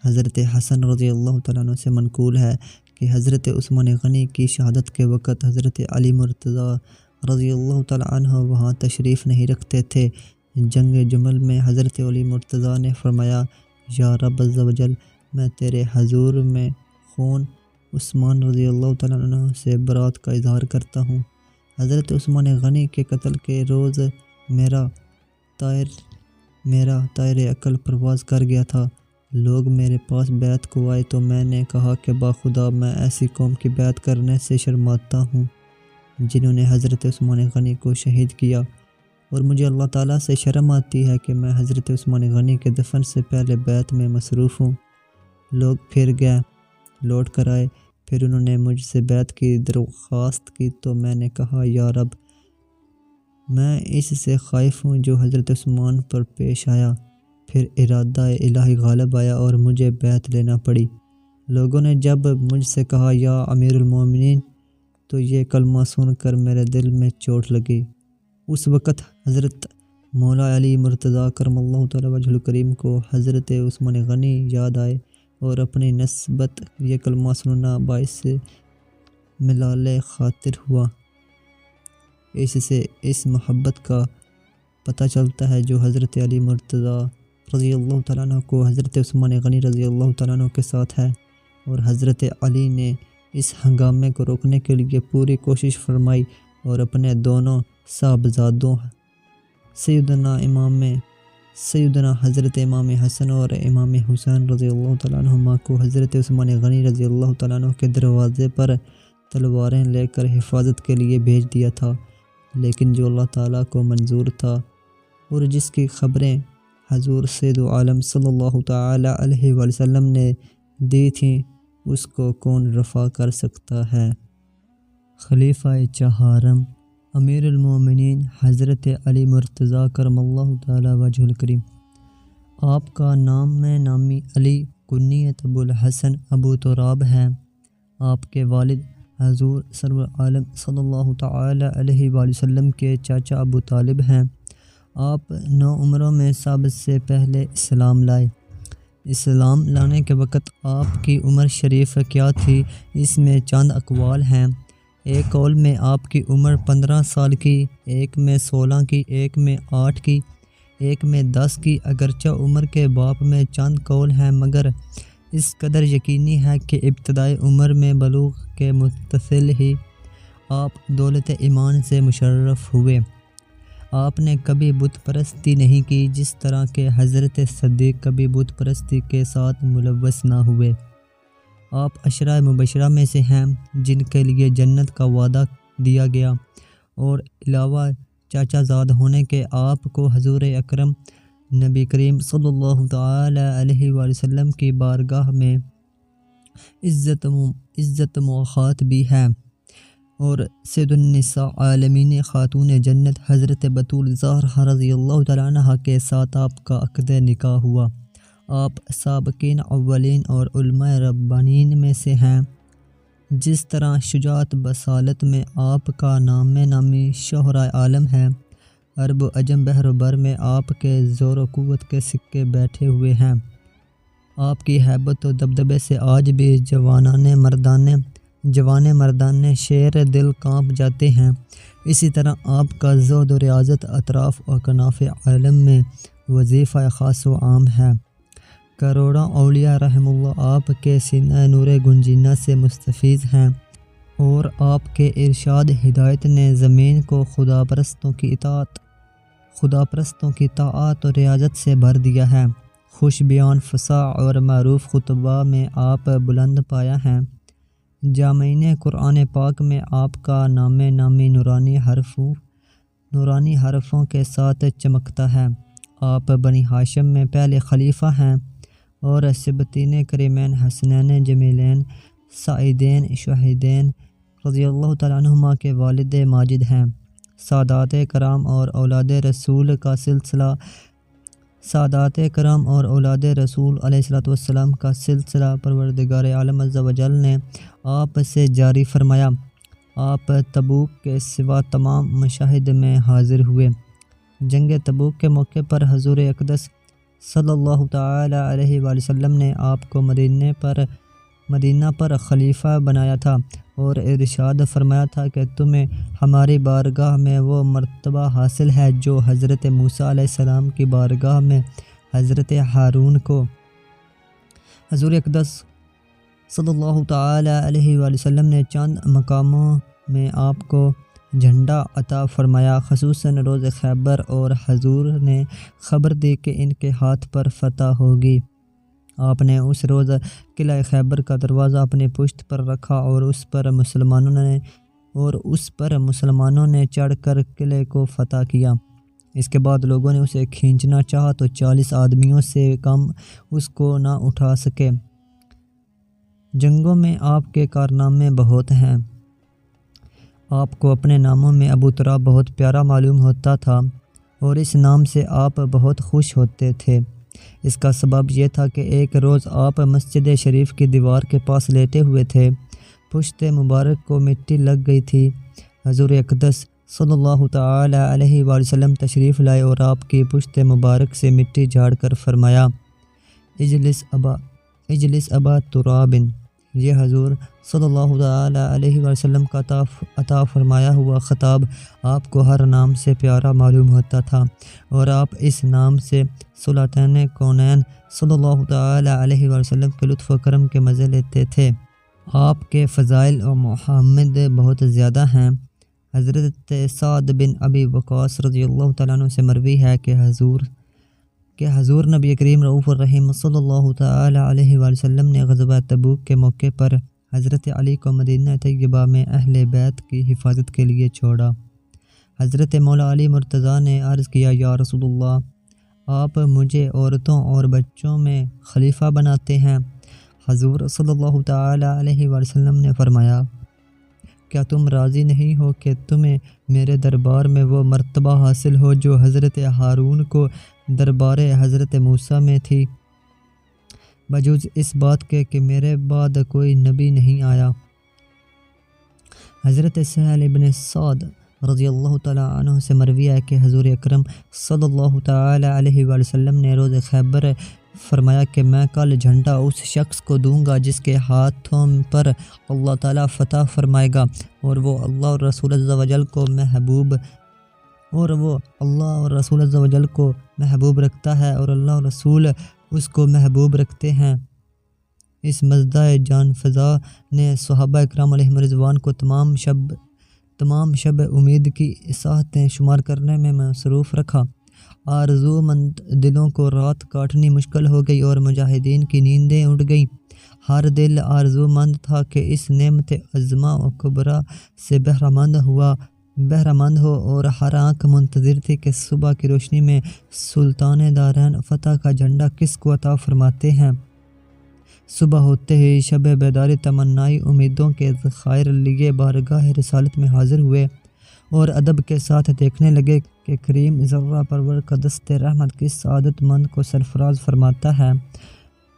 حضرت حسن رضی اللہ تعالیٰ عنہ سے منقول ہے کہ حضرت عثمان غنی کی شہادت کے وقت حضرت علی مرتضیٰ رضی اللہ تعالیٰ عنہ وہاں تشریف نہیں رکھتے تھے۔ جنگ جمل میں حضرت علی مرتضیٰ نے فرمایا یا رب عز و جل، میں تیرے حضور میں خون عثمان رضی اللہ تعالیٰ عنہ سے برات کا اظہار کرتا ہوں۔ حضرت عثمان غنی کے قتل کے روز میرا طائر عقل پرواز کر گیا تھا۔ لوگ میرے پاس بیعت کو آئے تو میں نے کہا کہ باخدا میں ایسی قوم کی بیعت کرنے سے شرماتا ہوں جنہوں نے حضرت عثمان غنی کو شہید کیا، اور مجھے اللہ تعالیٰ سے شرم آتی ہے کہ میں حضرت عثمان غنی کے دفن سے پہلے بیعت میں مصروف ہوں۔ لوگ پھر گئے، لوٹ کر آئے، پھر انہوں نے مجھ سے بیعت کی درخواست کی تو میں نے کہا یا رب، میں اس سے خائف ہوں جو حضرت عثمان پر پیش آیا۔ پھر ارادہ الہی غالب آیا اور مجھے بیعت لینا پڑی۔ لوگوں نے جب مجھ سے کہا یا امیر المومنین تو یہ کلمہ سن کر میرے دل میں چوٹ لگی۔ اس وقت حضرت مولا علی مرتضیٰ کرم اللہ تعالی وجہ الکریم کو حضرت عثمان غنی یاد آئے اور اپنی نسبت یہ کلمہ سننا باعث ملال خاطر ہوا۔ اس سے اس محبت کا پتہ چلتا ہے جو حضرت علی مرتضیٰ رضی اللہ تعالیٰ عنہ کو حضرت عثمان غنی رضی اللہ تعالیٰ عنہ کے ساتھ ہے، اور حضرت علی نے اس ہنگامے کو روکنے کے لیے پوری کوشش فرمائی اور اپنے دونوں صاحبزادوں سیدنا حضرت امام حسن اور امام حسین رضی اللہ تعالیٰ عنہما کو حضرت عثمان غنی رضی اللہ تعالیٰ عنہ کے دروازے پر تلواریں لے کر حفاظت کے لیے بھیج دیا تھا، لیکن جو اللہ تعالیٰ کو منظور تھا اور جس کی خبریں حضور سید عالم صلی اللہ تعالیٰ علیہ وسلم نے دی تھیں اس کو کون رفع کر سکتا ہے۔ خلیفہ چہارم امیر المومنین حضرت علی مرتضیٰ کرم اللہ تعالیٰ وجہ الکریم، آپ کا نام میں نامی علی کنیت ابو الحسن ابو تراب ہے۔ آپ کے والد حضور سرور عالم صلی اللہ تعالیٰ علیہ وسلم کے چاچا ابو طالب ہیں۔ آپ 9 عمروں میں سب سے پہلے اسلام لائے۔ اسلام لانے کے وقت آپ کی عمر شریف کیا تھی، اس میں چند اقوال ہیں۔ ایک قول میں آپ کی عمر 15 سال کی، ایک میں 16 کی، ایک میں 8 کی، ایک میں 10 کی۔ اگرچہ عمر کے باب میں چند قول ہیں، مگر اس قدر یقینی ہے کہ ابتدائی عمر میں بلوغ کے متصل ہی آپ دولت ایمان سے مشرف ہوئے۔ آپ نے کبھی بت پرستی نہیں کی، جس طرح کہ حضرت صدیق کبھی بت پرستی کے ساتھ ملوث نہ ہوئے۔ آپ عشرہ مبشرہ میں سے ہیں جن کے لیے جنت کا وعدہ دیا گیا، اور علاوہ چاچا زاد ہونے کے آپ کو حضور اکرم نبی کریم صلی اللہ تعالی علیہ وسلم کی بارگاہ میں عزت مواخات بھی ہے، اور سید النساء عالمین خاتون جنت حضرت بطول زہرا رضی اللہ تعالیٰ عنہ کے ساتھ آپ کا عقد نکاح ہوا۔ آپ سابقین اولین اور علماء ربانین میں سے ہیں۔ جس طرح شجاعت بصالت میں آپ کا نام نامی شہرۂ عالم ہے، عرب و عجم بحر و بر میں آپ کے زور و قوت کے سکے بیٹھے ہوئے ہیں۔ آپ کی ہیبت و دبدبے سے آج بھی جوان مردان شیر دل کانپ جاتے ہیں۔ اسی طرح آپ کا زہد و ریاضت اطراف و اکناف عالم میں وظیفہ خاص و عام ہے۔ کروڑوں اولیاء رحم اللہ آپ کے سینہ نور گنجینہ سے مستفیض ہیں، اور آپ کے ارشاد ہدایت نے زمین کو خدا پرستوں کی طاعت و ریاضت سے بھر دیا ہے۔ خوش بیان فصاح اور معروف خطبہ میں آپ بلند پایا ہیں۔ جامعین قرآن پاک میں آپ کا نام نامی نورانی حرفوں کے ساتھ چمکتا ہے۔ آپ بنی ہاشم میں پہلے خلیفہ ہیں، اور سبتین کریمین حسنین جمیلین سعیدین شہیدین رضی اللہ تعالیٰ عنہما کے والد ماجد ہیں۔ سادات کرام اور اولاد رسول علیہ السلام کا سلسلہ پروردگار عالم عز و جل نے آپ سے جاری فرمایا۔ آپ تبوک کے سوا تمام مشاہد میں حاضر ہوئے۔ جنگ تبوک کے موقع پر حضور اقدس صلی اللہ تعالی علیہ وسلم نے آپ کو مدینہ پر خلیفہ بنایا تھا، اور ارشاد فرمایا تھا کہ تمہیں ہماری بارگاہ میں وہ مرتبہ حاصل ہے جو حضرت موسیٰ علیہ السلام کی بارگاہ میں حضرت ہارون کو۔ حضور اقدس صلی اللہ تعالی علیہ وسلم نے چند مقاموں میں آپ کو جھنڈا عطا فرمایا، خصوصاً روز خیبر، اور حضور نے خبر دی کہ ان کے ہاتھ پر فتح ہوگی۔ آپ نے اس روز قلعہ خیبر کا دروازہ اپنی پشت پر رکھا، اور اس پر مسلمانوں نے چڑھ کر قلعے کو فتح کیا۔ اس کے بعد لوگوں نے اسے کھینچنا چاہا تو 40 آدمیوں سے کم اس کو نہ اٹھا سکے۔ جنگوں میں آپ کے کارنامے بہت ہیں۔ آپ کو اپنے ناموں میں ابو تراب بہت پیارا معلوم ہوتا تھا، اور اس نام سے آپ بہت خوش ہوتے تھے۔ اس کا سبب یہ تھا کہ ایک روز آپ مسجد شریف کی دیوار کے پاس لیٹے ہوئے تھے، پشت مبارک کو مٹی لگ گئی تھی۔ حضور اقدس صلی اللہ تعالی علیہ وآلہ وسلم تشریف لائے اور آپ کی پشت مبارک سے مٹی جھاڑ کر فرمایا اجلس ابا ترابن۔ یہ حضور صلی اللہ تعالی علیہ وآلہ وسلم کا عطا فرمایا ہوا خطاب آپ کو ہر نام سے پیارا معلوم ہوتا تھا، اور آپ اس نام سے سلاطین کونین صلی اللہ تعالی علیہ وآلہ وسلم کے لطف و کرم کے مزے لیتے تھے۔ آپ کے فضائل و محمد بہت زیادہ ہیں۔ حضرت سعد بن ابی وقاص رضی اللہ تعالیٰ عنہ سے مروی ہے کہ حضور نبی کریم رؤوف الرحیم صلی اللہ تعالی علیہ وآلہ وسلم نے غزوہ تبوک کے موقع پر حضرت علی کو مدینہ طیبہ میں اہل بیت کی حفاظت کے لیے چھوڑا۔ حضرت مولا علی مرتضیٰ نے عرض کیا، یا رسول اللہ، آپ مجھے عورتوں اور بچوں میں خلیفہ بناتے ہیں۔ حضور صلی اللہ تعالی علیہ وآلہ وسلم نے فرمایا، کیا تم راضی نہیں ہو کہ تمہیں میرے دربار میں وہ مرتبہ حاصل ہو جو حضرت ہارون کو دربار حضرت موسیٰ میں تھی، بجز اس بات کے کہ میرے بعد کوئی نبی نہیں آیا۔ حضرت سہل بن سعد رضی اللہ تعالیٰ عنہ سے مروی ہے کہ حضور اکرم صلی اللہ تعالی علیہ وآلہ وسلم نے روز خیبر فرمایا کہ میں کل جھنڈا اس شخص کو دوں گا جس کے ہاتھوں پر اللہ تعالیٰ فتح فرمائے گا، اور وہ اللہ اور رسول عز و جل کو محبوب رکھتا ہے اور اللہ اور رسول اس کو محبوب رکھتے ہیں۔ اس مزدہ جان فضا نے صحابہ اکرام علیہم رضوان کو تمام شب امید کی ساعتیں شمار کرنے میں مصروف رکھا۔ آرزو مند دلوں کو رات کاٹنی مشکل ہو گئی اور مجاہدین کی نیندیں اڑ گئیں۔ ہر دل آرزو مند تھا کہ اس نعمت عظمہ و کبریٰ سے بہرہ مند ہو، اور ہر آنکھ منتظر تھی کہ صبح کی روشنی میں سلطان دارین فتح کا جھنڈا کس کو عطا فرماتے ہیں۔ صبح ہوتے ہی شب بیداری تمنائی امیدوں کے ذخائر لیے بارگاہ رسالت میں حاضر ہوئے، اور ادب کے ساتھ دیکھنے لگے کہ کریم ذرہ پرور کا دست رحمت کس سعادت مند کو سرفراز فرماتا ہے۔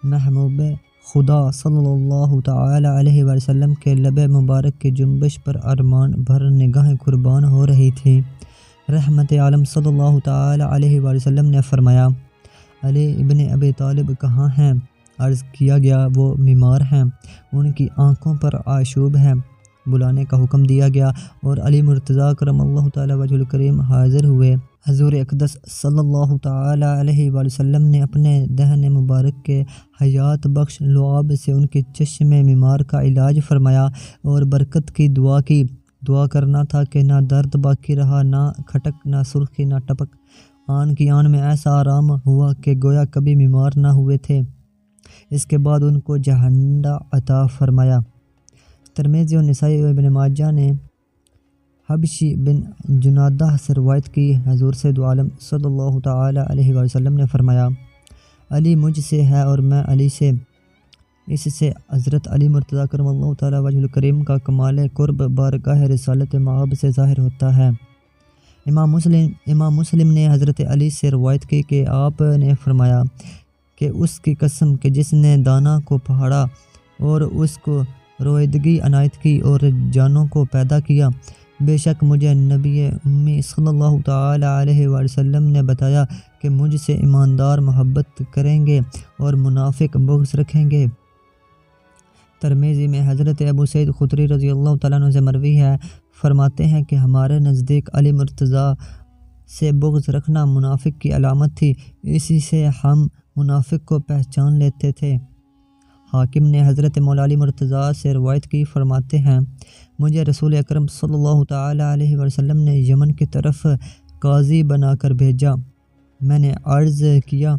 محبوب خدا صلی اللہ تعالی علیہ وآلہ وسلم کے لب مبارک کی جنبش پر ارمان بھر نگاہیں قربان ہو رہی تھیں۔ رحمت عالم صلی اللہ تعالی علیہ وآلہ وسلم نے فرمایا، علی ابن ابی طالب کہاں ہیں؟ عرض کیا گیا، وہ بیمار ہیں، ان کی آنکھوں پر آشوب ہے۔ بلانے کا حکم دیا گیا اور علی مرتضیٰ کرم اللہ تعالی وجہ الکریم حاضر ہوئے۔ حضور اقدس صلی اللہ تعالی علیہ وآلہ وسلم نے اپنے دہن مبارک کے حیات بخش لعاب سے ان کے چشم بیمار کا علاج فرمایا اور برکت کی دعا کی۔ دعا کرنا تھا کہ نہ درد باقی رہا، نہ کھٹک، نہ سرخی، نہ ٹپک۔ آن کی آن میں ایسا آرام ہوا کہ گویا کبھی بیمار نہ ہوئے تھے۔ اس کے بعد ان کو جھنڈا عطا فرمایا۔ ترمذی و نسائی و ابن ماجہ نے حبشی بن جنادہ سے روایت کی، حضور سید عالم صلی اللہ تعالی علیہ وآلہ وسلم نے فرمایا، علی مجھ سے ہے اور میں علی سے۔ اس سے حضرت علی مرتضیٰ کرم اللہ تعالی وجہ الکریم کا کمال قرب بارگاہ رسالت مآب سے ظاہر ہوتا ہے۔ امام مسلم نے حضرت علی سے روایت کی کہ آپ نے فرمایا کہ اس کی قسم کہ جس نے دانہ کو پھاڑا اور اس کو رویدگی عنایت کی اور جانوں کو پیدا کیا، بے شک مجھے نبی امی صلی اللہ تعالی علیہ وآلہ وسلم نے بتایا کہ مجھ سے ایماندار محبت کریں گے اور منافق بغض رکھیں گے۔ ترمذی میں حضرت ابو سعید خدری رضی اللہ تعالیٰ عنہ سے مروی ہے، فرماتے ہیں کہ ہمارے نزدیک علی مرتضیٰ سے بغض رکھنا منافق کی علامت تھی، اسی سے ہم منافق کو پہچان لیتے تھے۔ حاکم نے حضرت مولا علی مرتضیٰ سے روایت کی، فرماتے ہیں مجھے رسول اکرم صلی اللہ تعالی علیہ وسلم نے یمن کی طرف قاضی بنا کر بھیجا۔ میں نے عرض کیا،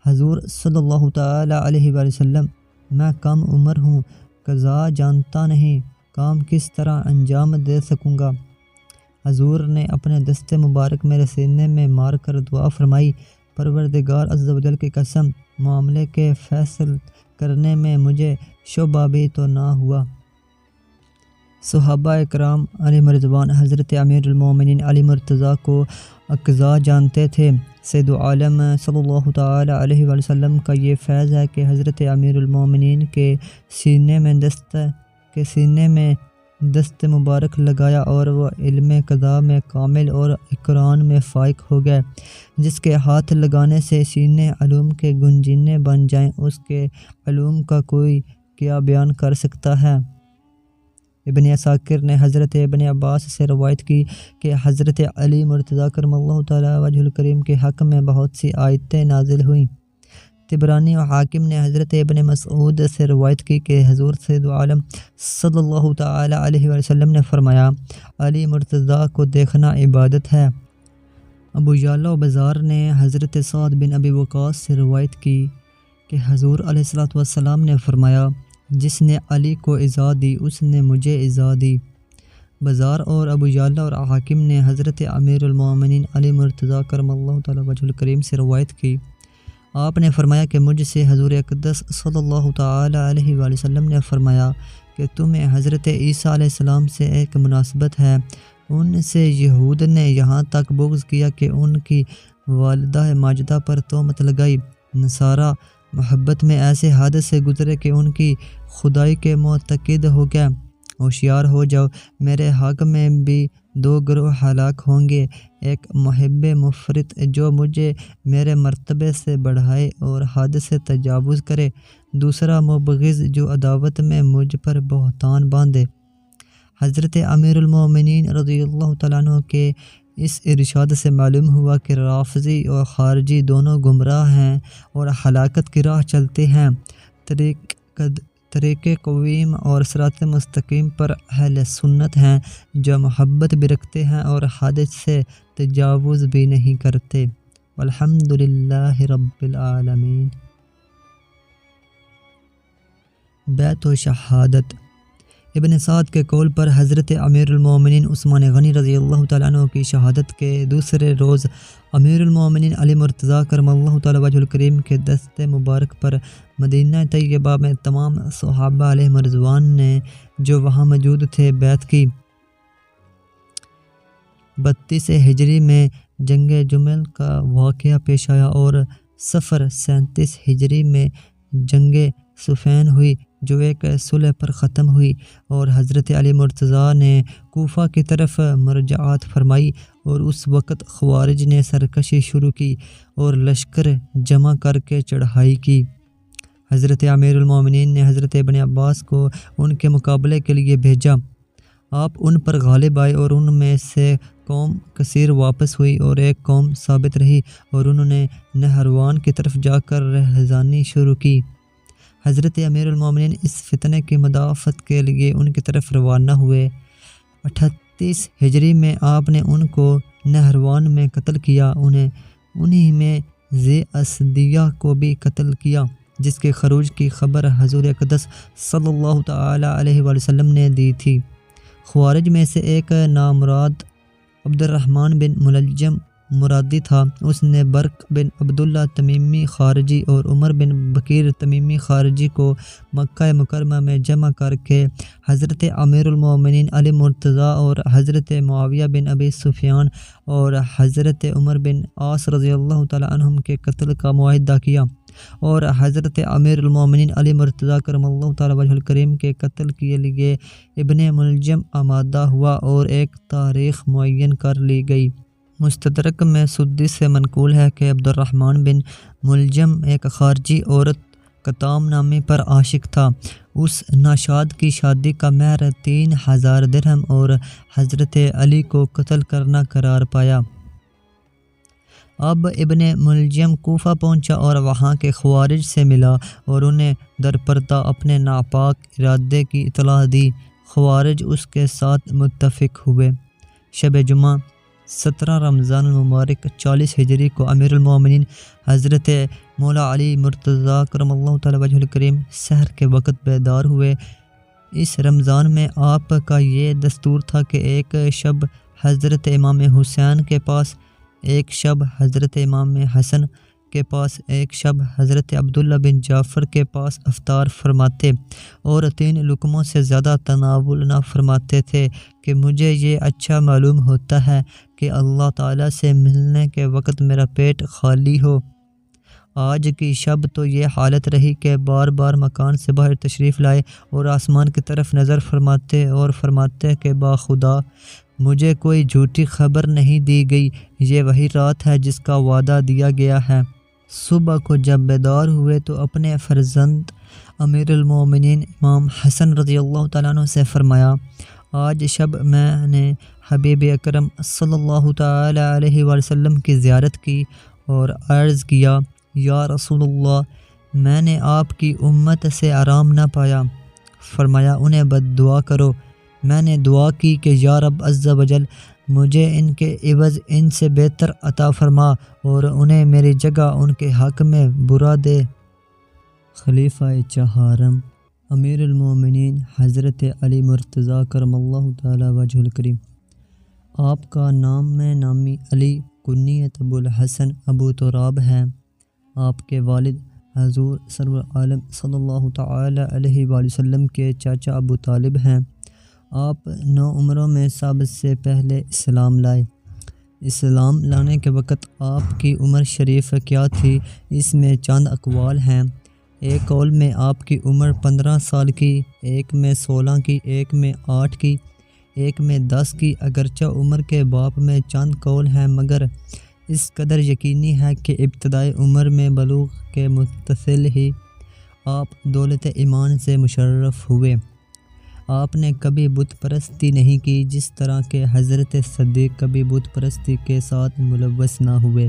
حضور صلی اللہ تعالی علیہ وسلم، میں کم عمر ہوں، قضا جانتا نہیں، کام کس طرح انجام دے سکوں گا؟ حضور نے اپنے دست مبارک میرے سینے میں مار کر دعا فرمائی، پروردگار عز و جل کی قسم، معاملے کے فیصل کرنے میں مجھے شعبہ بھی تو نہ ہوا۔ صحابہ اکرام علیہ رضوان حضرت امیر المومنین علی مرتضیٰ کو اقضا جانتے تھے۔ سید عالم صلی اللہ تعالی علیہ وآلہ وسلم کا یہ فیض ہے کہ حضرت امیر المومنین کے سینے میں دست مبارک لگایا اور وہ علم قضاء میں کامل اور قرآن میں فائق ہو گئے۔ جس کے ہاتھ لگانے سے سینے علوم کے گنجینے بن جائیں، اس کے علوم کا کوئی کیا بیان کر سکتا ہے۔ ابن عساکر نے حضرت ابن عباس سے روایت کی کہ حضرت علی مرتضیٰ کرم اللہ تعالیٰ وجہ الکریم کے حق میں بہت سی آیتیں نازل ہوئیں۔ طبرانی و حاکم نے حضرت ابن مسعود سے روایت کی کہ حضور سید عالم صلی اللہ تعالیٰ علیہ وسلم نے فرمایا، علی مرتضیٰ کو دیکھنا عبادت ہے۔ ابو یعلا و بزار نے حضرت سعد بن ابی وقاص سے روایت کی کہ حضور علیہ السلام نے فرمایا، جس نے علی کو عزا دی اس نے مجھے عزا دی۔ بزار اور ابو یعلا اور حاکم نے حضرت امیر المومنین علی مرتضیٰ کرم اللہ تعالیٰ وجہ الکریم سے روایت کی، آپ نے فرمایا کہ مجھ سے حضور اقدس صلی اللہ تعالیٰ علیہ وآلہ وسلم نے فرمایا کہ تمہیں حضرت عیسیٰ علیہ السلام سے ایک مناسبت ہے۔ ان سے یہود نے یہاں تک بغض کیا کہ ان کی والدہ ماجدہ پر تہمت لگائی۔ نصارہ محبت میں ایسے حد سے گزرے کہ ان کی خدائی کے معتقد ہو گئے۔ ہوشیار ہو جاؤ، میرے حق میں بھی دو گروہ ہلاک ہوں گے، ایک محب مفرط جو مجھے میرے مرتبے سے بڑھائے اور حد سے تجاوز کرے، دوسرا مبغض جو عداوت میں مجھ پر بہتان باندھے۔ حضرت امیر المومنین رضی اللہ تعالیٰ عنہ کے اس ارشاد سے معلوم ہوا کہ رافضی اور خارجی دونوں گمراہ ہیں اور ہلاکت کی راہ چلتے ہیں۔ طریق قویم اور صراط مستقیم پر اہل سنت ہیں جو محبت بھی رکھتے ہیں اور حد سے تجاوز بھی نہیں کرتے۔ والحمد للہ رب العالمین۔ بیعت و شہادت۔ ابن سعد کے قول پر حضرت امیر المومنین عثمان غنی رضی اللہ تعالیٰ عنہ کی شہادت کے دوسرے روز امیر المومنین علی مرتضیٰ کرم اللہ تعالیٰ وجہ الکریم کے دست مبارک پر مدینہ طیبہ میں تمام صحابہ علیہم رضوان نے جو وہاں موجود تھے بیعت کی۔ 32 ہجری میں جنگ جمل کا واقعہ پیش آیا اور صفر 37 ہجری میں جنگ صفین ہوئی جو ایک صلح پر ختم ہوئی، اور حضرت علی مرتضیٰ نے کوفہ کی طرف مرجعات فرمائی اور اس وقت خوارج نے سرکشی شروع کی اور لشکر جمع کر کے چڑھائی کی۔ حضرت امیر المومنین نے حضرت ابن عباس کو ان کے مقابلے کے لیے بھیجا۔ آپ ان پر غالب آئے اور ان میں سے قوم کثیر واپس ہوئی اور ایک قوم ثابت رہی، اور انہوں نے نہروان کی طرف جا کر رہزانی شروع کی۔ حضرت امیر المومنین اس فتنے کی مدافعت کے لیے ان کی طرف روانہ ہوئے۔ 38 ہجری میں آپ نے ان کو نہروان میں قتل کیا، انہی میں ذی اسدیہ کو بھی قتل کیا، جس کے خروج کی خبر حضور اقدس صلی اللہ تعالیٰ علیہ وآلہ وسلم نے دی تھی۔ خوارج میں سے ایک نامراد عبد الرحمن بن ملجم مرادی تھا۔ اس نے برق بن عبداللہ تمیمی خارجی اور عمر بن بکیر تمیمی خارجی کو مکہ مکرمہ میں جمع کر کے حضرت امیر المومنین علی مرتضیٰ اور حضرت معاویہ بن ابی سفیان اور حضرت عمر بن عاص رضی اللہ تعالیٰ عنہم کے قتل کا معاہدہ کیا، اور حضرت امیر المومنین علی مرتضیٰ کرم اللہ تعالیٰ وجہ الکریم کے قتل کے لیے ابن ملجم آمادہ ہوا اور ایک تاریخ معین کر لی گئی۔ مستدرک میں سدی سے منقول ہے کہ عبد الرحمن بن ملجم ایک خارجی عورت کتام نامی پر عاشق تھا۔ اس ناشاد کی شادی کا مہر 3000 درہم اور حضرت علی کو قتل کرنا قرار پایا۔ اب ابن ملجم کوفہ پہنچا اور وہاں کے خوارج سے ملا اور انہیں درپردہ اپنے ناپاک ارادے کی اطلاع دی۔ خوارج اس کے ساتھ متفق ہوئے۔ شب جمعہ 17 رمضان المبارک 40 ہجری کو امیر المومنین حضرت مولا علی مرتضیٰ کرم اللہ تعالیٰ وجہ الکریم سحر کے وقت بیدار ہوئے۔ اس رمضان میں آپ کا یہ دستور تھا کہ ایک شب حضرت امام حسین کے پاس، ایک شب حضرت امام حسن کے پاس، ایک شب حضرت عبداللہ بن جعفر کے پاس افطار فرماتے اور 3 لقموں سے زیادہ تناول نہ فرماتے تھے کہ مجھے یہ اچھا معلوم ہوتا ہے کہ اللہ تعالیٰ سے ملنے کے وقت میرا پیٹ خالی ہو۔ آج کی شب تو یہ حالت رہی کہ بار بار مکان سے باہر تشریف لائے اور آسمان کی طرف نظر فرماتے اور فرماتے کہ باخدا مجھے کوئی جھوٹی خبر نہیں دی گئی، یہ وہی رات ہے جس کا وعدہ دیا گیا ہے۔ صبح کو جب بیدار ہوئے تو اپنے فرزند امیر المومنین امام حسن رضی اللہ تعالیٰ عنہ سے فرمایا، آج شب میں نے حبیب اکرم صلی اللہ تعالیٰ علیہ وآلہ وسلم کی زیارت کی اور عرض کیا، یا رسول اللہ، میں نے آپ کی امت سے آرام نہ پایا۔ فرمایا انہیں بد دعا کرو۔ میں نے دعا کی کہ یا رب عز و جل مجھے ان کے عوض ان سے بہتر عطا فرما اور انہیں میری جگہ ان کے حق میں برا دے۔ خلیفہ چہارم امیر المومنین حضرت علی مرتضیٰ کرم اللہ تعالی وجہ الکریم، آپ کا نام میں نامی علی، کنیت ابو الحسن ابو تراب ہے۔ آپ کے والد حضور سرور عالم صلی اللہ تعالی علیہ وآلہ وسلم کے چاچا ابو طالب ہیں۔ آپ 9 عمروں میں سب سے پہلے اسلام لائے۔ اسلام لانے کے وقت آپ کی عمر شریف کیا تھی، اس میں چند اقوال ہیں۔ ایک قول میں آپ کی عمر 15 سال کی، ایک میں 16 کی، ایک میں 8 کی، ایک میں 10 کی۔ اگرچہ عمر کے باب میں چند قول ہیں مگر اس قدر یقینی ہے کہ ابتدائی عمر میں بلوغ کے متصل ہی آپ دولت ایمان سے مشرف ہوئے۔ آپ نے کبھی بت پرستی نہیں کی، جس طرح کہ حضرت صدیق کبھی بت پرستی کے ساتھ ملوث نہ ہوئے۔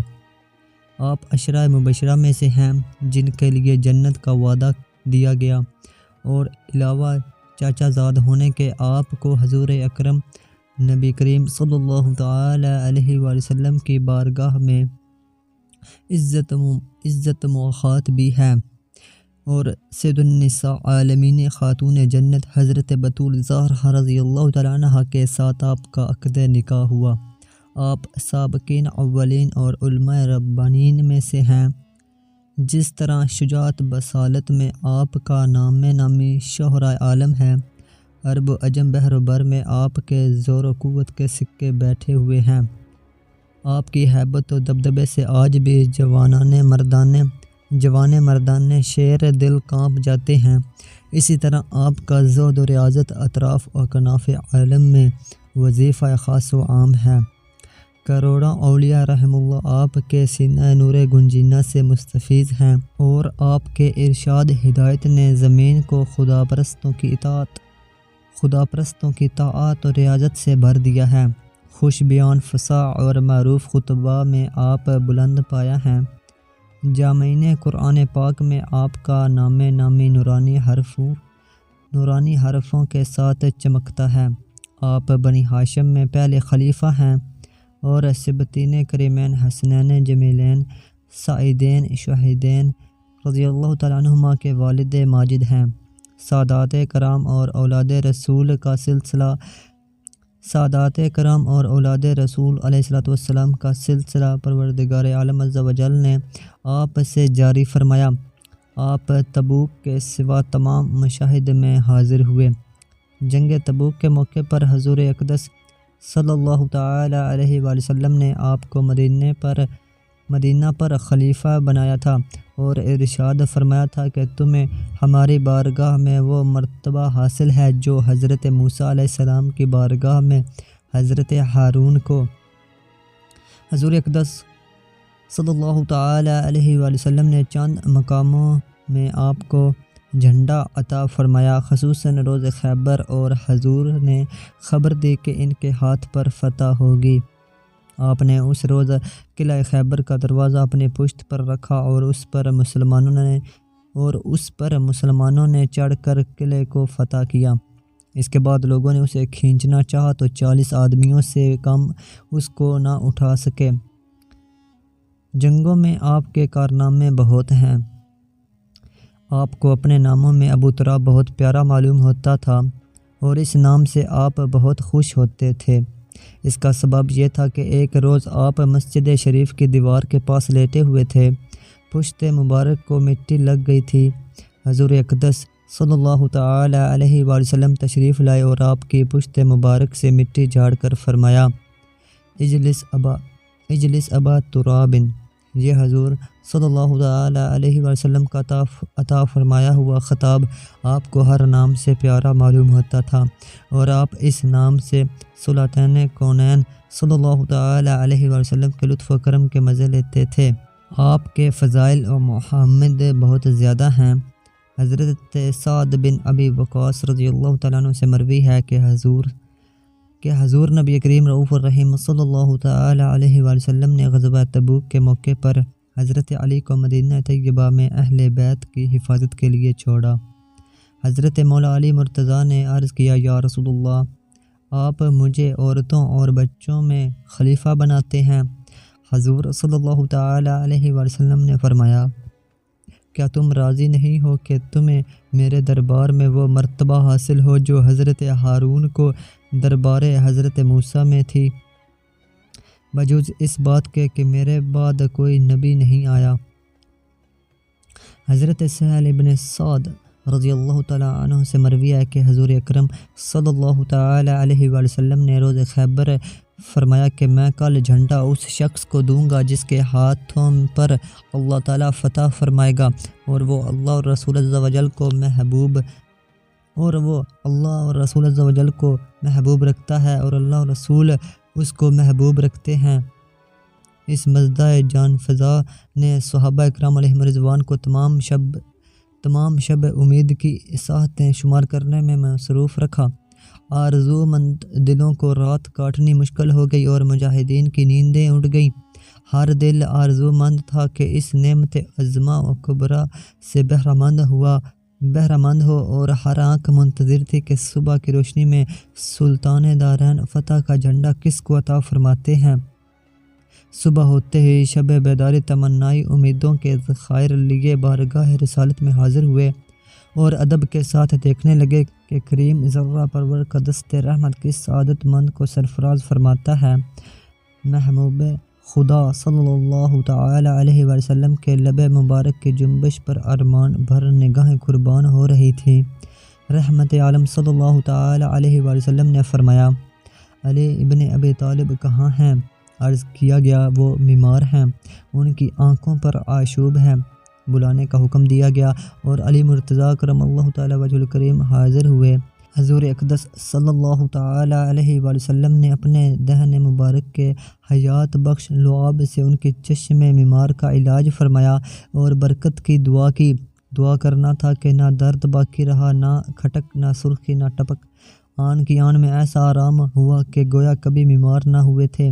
آپ عشرہ مبشرہ میں سے ہیں جن کے لیے جنت کا وعدہ دیا گیا، اور علاوہ چاچا زاد ہونے کے آپ کو حضور اکرم نبی کریم صلی اللہ تعالی علیہ وآلہ وسلم کی بارگاہ میں عزت مواخات بھی ہے، اور سید النساء عالمین خاتون جنت حضرت بطول زہرا رضی اللہ تعالیٰ عنہ کے ساتھ آپ کا عقد نکاح ہوا۔ آپ سابقین اولین اور علماء ربانین میں سے ہیں۔ جس طرح شجاعت بصالت میں آپ کا نام نامی شہرۂ عالم ہے، عرب و عجم بحر و بر میں آپ کے زور و قوت کے سکے بیٹھے ہوئے ہیں۔ آپ کی ہیبت و دبدبے سے آج بھی جوان مردان شیر دل کانپ جاتے ہیں۔ اسی طرح آپ کا زہد و ریاضت اطراف و اکناف عالم میں وظیفہ خاص و عام ہے۔ کروڑوں اولیاء رحم اللہ آپ کے سینہ نور گنجینہ سے مستفیض ہیں، اور آپ کے ارشاد ہدایت نے زمین کو خدا پرستوں کی طاعت و ریاضت سے بھر دیا ہے۔ خوش بیان، فصاح اور معروف خطبہ میں آپ بلند پایا ہیں۔ جامعین قرآن پاک میں آپ کا نام نامی نورانی حرفوں کے ساتھ چمکتا ہے۔ آپ بنی ہاشم میں پہلے خلیفہ ہیں اور سبتین کریمین حسنین جمیلین سعیدین شہیدین رضی اللہ تعالیٰ عنہما کے والد ماجد ہیں۔ سادات کرام اور اولاد رسول علیہ السلام کا سلسلہ پروردگار عالم عز و جل نے آپ سے جاری فرمایا۔ آپ تبوک کے سوا تمام مشاہد میں حاضر ہوئے۔ جنگ تبوک کے موقع پر حضور اقدس صلی اللہ تعالی علیہ وآلہ وسلم نے آپ کو مدینہ پر خلیفہ بنایا تھا اور ارشاد فرمایا تھا کہ تمہیں ہماری بارگاہ میں وہ مرتبہ حاصل ہے جو حضرت موسیٰ علیہ السلام کی بارگاہ میں حضرت ہارون کو۔ حضور اقدس صلی اللہ تعالی علیہ وآلہ وسلم نے چند مقاموں میں آپ کو جھنڈا عطا فرمایا، خصوصاً روز خیبر، اور حضور نے خبر دی کہ ان کے ہاتھ پر فتح ہوگی۔ آپ نے اس روز قلعہ خیبر کا دروازہ اپنی پشت پر رکھا اور اس پر مسلمانوں نے چڑھ کر قلعے کو فتح کیا۔ اس کے بعد لوگوں نے اسے کھینچنا چاہا تو 40 آدمیوں سے کم اس کو نہ اٹھا سکے۔ جنگوں میں آپ کے کارنامے بہت ہیں۔ آپ کو اپنے ناموں میں ابو تراب بہت پیارا معلوم ہوتا تھا اور اس نام سے آپ بہت خوش ہوتے تھے۔ اس کا سبب یہ تھا کہ ایک روز آپ مسجد شریف کی دیوار کے پاس لیٹے ہوئے تھے، پشت مبارک کو مٹی لگ گئی تھی۔ حضور اقدس صلی اللہ تعالی علیہ وآلہ وسلم تشریف لائے اور آپ کی پشت مبارک سے مٹی جھاڑ کر فرمایا، اجلس ابا ترابن، یہ حضور صلی اللہ تعالیٰ علیہ وسلم کا عطا فرمایا ہوا خطاب آپ کو ہر نام سے پیارا معلوم ہوتا تھا، اور آپ اس نام سے سلاطین کونین صلی اللہ تعالیٰ علیہ وسلم کے لطف و کرم کے مزے لیتے تھے۔ آپ کے فضائل و محمد بہت زیادہ ہیں۔ حضرت سعد بن ابی وقاص رضی اللہ تعالیٰ عنہ سے مروی ہے کہ حضور نبی کریم رؤوف الرحیم صلی اللہ تعالیٰ علیہ وسلم نے غزوہ تبوک کے موقع پر حضرت علی کو مدینہ طیبہ میں اہل بیت کی حفاظت کے لیے چھوڑا۔ حضرت مولا علی مرتضیٰ نے عرض کیا، یا رسول اللہ، آپ مجھے عورتوں اور بچوں میں خلیفہ بناتے ہیں۔ حضور صلی اللہ تعالیٰ علیہ وسلم نے فرمایا، کیا تم راضی نہیں ہو کہ تمہیں میرے دربار میں وہ مرتبہ حاصل ہو جو حضرت ہارون کو دربار حضرت موسیٰ میں تھی، بجز اس بات کے کہ میرے بعد کوئی نبی نہیں آیا۔ حضرت سہل بن سعد رضی اللہ تعالیٰ عنہ سے مروی ہے کہ حضور اکرم صلی اللہ تعالیٰ علیہ وسلم نے روز خیبر فرمایا کہ میں کل جھنڈا اس شخص کو دوں گا جس کے ہاتھوں پر اللہ تعالیٰ فتح فرمائے گا، اور وہ اللہ اور رسول عز و جل کو محبوب رکھتا ہے، اور اللہ اور رسول اس کو محبوب رکھتے ہیں۔ اس مزدہ جان فضا نے صحابہ اکرام علیہم رضوان کو تمام شب امید کی ساعتیں شمار کرنے میں مصروف رکھا۔ آرزو مند دلوں کو رات کاٹنی مشکل ہو گئی اور مجاہدین کی نیندیں اڑ گئیں۔ ہر دل آرزو مند تھا کہ اس نعمت عظمہ و کبریٰ سے بہرہ مند ہو، اور ہر آنکھ منتظر تھی کہ صبح کی روشنی میں سلطان دارین فتح کا جھنڈا کس کو عطا فرماتے ہیں۔ صبح ہوتے ہی شب بیداری تمنائی امیدوں کے ذخائر لیے بارگاہ رسالت میں حاضر ہوئے، اور ادب کے ساتھ دیکھنے لگے کہ کریم ذرہ پرور کا دست رحمت کس سعادت مند کو سرفراز فرماتا ہے۔ محبوب خدا صلی اللہ تعالی علیہ وسلم کے لب مبارک کی جنبش پر ارمان بھر نگاہیں قربان ہو رہی تھیں۔ رحمت عالم صلی اللہ تعالی علیہ وسلم نے فرمایا، علی ابن ابی طالب کہاں ہیں؟ عرض کیا گیا، وہ بیمار ہیں، ان کی آنکھوں پر آشوب ہے۔ بلانے کا حکم دیا گیا اور علی مرتضیٰ کرم اللہ تعالی وجہ الکریم حاضر ہوئے۔ حضور اقدس صلی اللہ تعالی علیہ وسلم نے اپنے دہن مبارک کے حیات بخش لعاب سے ان کے چشم بیمار کا علاج فرمایا اور برکت کی دعا کی۔ دعا کرنا تھا کہ نہ درد باقی رہا، نہ کھٹک، نہ سرخی، نہ ٹپک۔ آن کی آن میں ایسا آرام ہوا کہ گویا کبھی بیمار نہ ہوئے تھے۔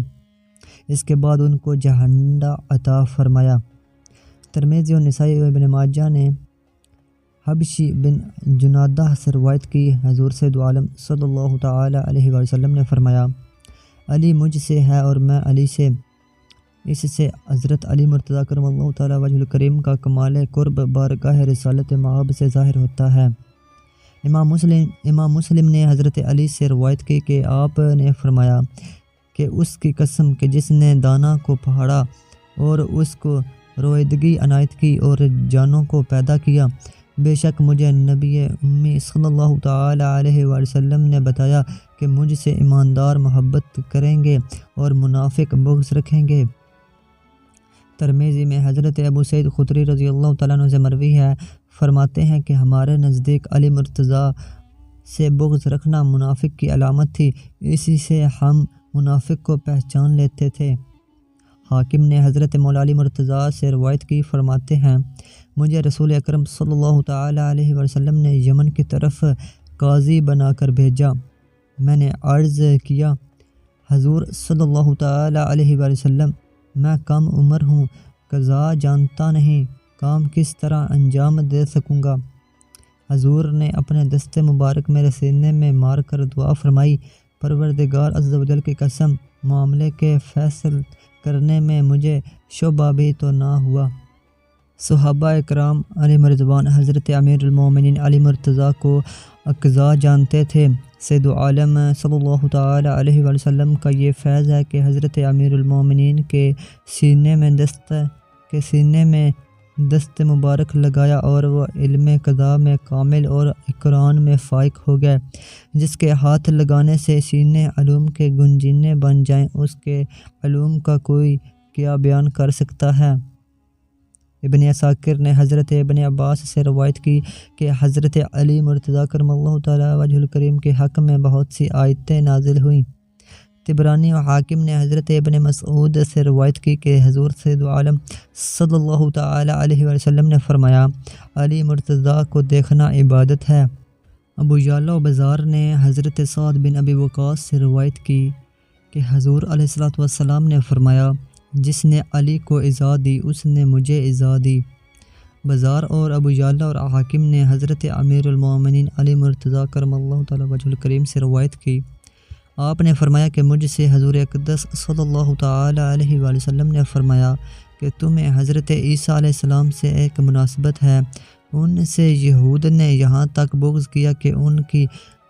اس کے بعد ان کو جھنڈا عطا فرمایا۔ ترمذی و نسائی و ابن ماجہ نے حبشی بن جنادہ سے روایت کی، حضور سید عالم صلی اللہ تعالی علیہ وسلم نے فرمایا، علی مجھ سے ہے اور میں علی سے۔ اس سے حضرت علی مرتضیٰ کرم اللہ تعالی وجہ الکریم کا کمال قرب بارگاہ رسالت مآب سے ظاہر ہوتا ہے۔ امام مسلم نے حضرت علی سے روایت کی کہ آپ نے فرمایا کہ اس کی قسم کہ جس نے دانہ کو پھاڑا اور اس کو رویدگی عنایت کی اور جانوں کو پیدا کیا، بے شک مجھے نبی امی صلی اللہ تعالی علیہ وسلم نے بتایا کہ مجھ سے ایماندار محبت کریں گے اور منافق بغض رکھیں گے۔ ترمذی میں حضرت ابو سعید خدری رضی اللہ تعالیٰ عنہ سے مروی ہے، فرماتے ہیں کہ ہمارے نزدیک علی مرتضیٰ سے بغض رکھنا منافق کی علامت تھی، اسی سے ہم منافق کو پہچان لیتے تھے۔ حاکم نے حضرت مولا علی مرتضیٰ سے روایت کی، فرماتے ہیں مجھے رسول اکرم صلی اللہ تعالی علیہ وسلم نے یمن کی طرف قاضی بنا کر بھیجا۔ میں نے عرض کیا، حضور صلی اللہ تعالی علیہ وسلم، میں کم عمر ہوں، قضا جانتا نہیں، کام کس طرح انجام دے سکوں گا؟ حضور نے اپنے دست مبارک میرے سینے میں مار کر دعا فرمائی، پروردگار عز و جل کی قسم، معاملے کے فیصل کرنے میں مجھے شعبہ بھی تو نہ ہوا۔ صحابہ اکرام علیہ رضوان حضرت امیر المومنین علی مرتضیٰ کو اقضا جانتے تھے۔ سید عالم صلی اللہ تعالی علیہ وسلم کا یہ فیض ہے کہ حضرت امیر المومنین کے سینے میں دست مبارک لگایا اور وہ علم قضا میں کامل اور قرآن میں فائق ہو گئے۔ جس کے ہاتھ لگانے سے سینے علوم کے گنجینے بن جائیں، اس کے علوم کا کوئی کیا بیان کر سکتا ہے؟ ابن عساکر نے حضرت ابن عباس سے روایت کی کہ حضرت علی مرتضیٰ کرم اللہ تعالی وجہ الکریم کے حق میں بہت سی آیتیں نازل ہوئیں۔ طبرانی و حاکم نے حضرت ابن مسعود سے روایت کی کہ حضور سید عالم صلی اللہ تعالی علیہ وسلم نے فرمایا، علی مرتضیٰ کو دیکھنا عبادت ہے۔ ابو یعلا و بزار نے حضرت سعد بن ابی وقاص سے روایت کی کہ حضور علیہ الصلوۃ والسلام نے فرمایا، جس نے علی کو ایذا دی اس نے مجھے ایذا دی۔ بزار اور ابو یعلا اور حاکم نے حضرت امیر المومنین علی مرتضیٰ کرم اللہ تعالی وجہ الکریم سے روایت کی، آپ نے فرمایا کہ مجھ سے حضور اقدس صلی اللہ تعالی علیہ وآلہ وسلم نے فرمایا کہ تمہیں حضرت عیسیٰ علیہ السلام سے ایک مناسبت ہے۔ ان سے یہود نے یہاں تک بغض کیا کہ ان کی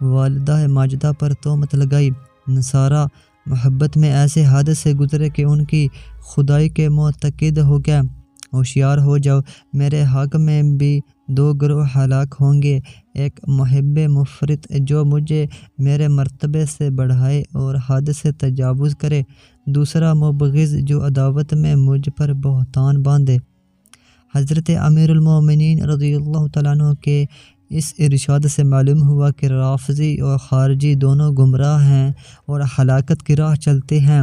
والدہ ماجدہ پر تہمت لگائی۔ نصارہ محبت میں ایسے حد سے گزرے کہ ان کی خدائی کے معتقد ہو گئے۔ ہوشیار ہو جاؤ، میرے حق میں بھی دو گروہ ہلاک ہوں گے، ایک محب مفرط جو مجھے میرے مرتبے سے بڑھائے اور حد سے تجاوز کرے، دوسرا مبغض جو عداوت میں مجھ پر بہتان باندھے۔ حضرت امیر المومنین رضی اللہ تعالیٰ عنہ کے اس ارشاد سے معلوم ہوا کہ رافضی اور خارجی دونوں گمراہ ہیں اور ہلاکت کی راہ چلتے ہیں۔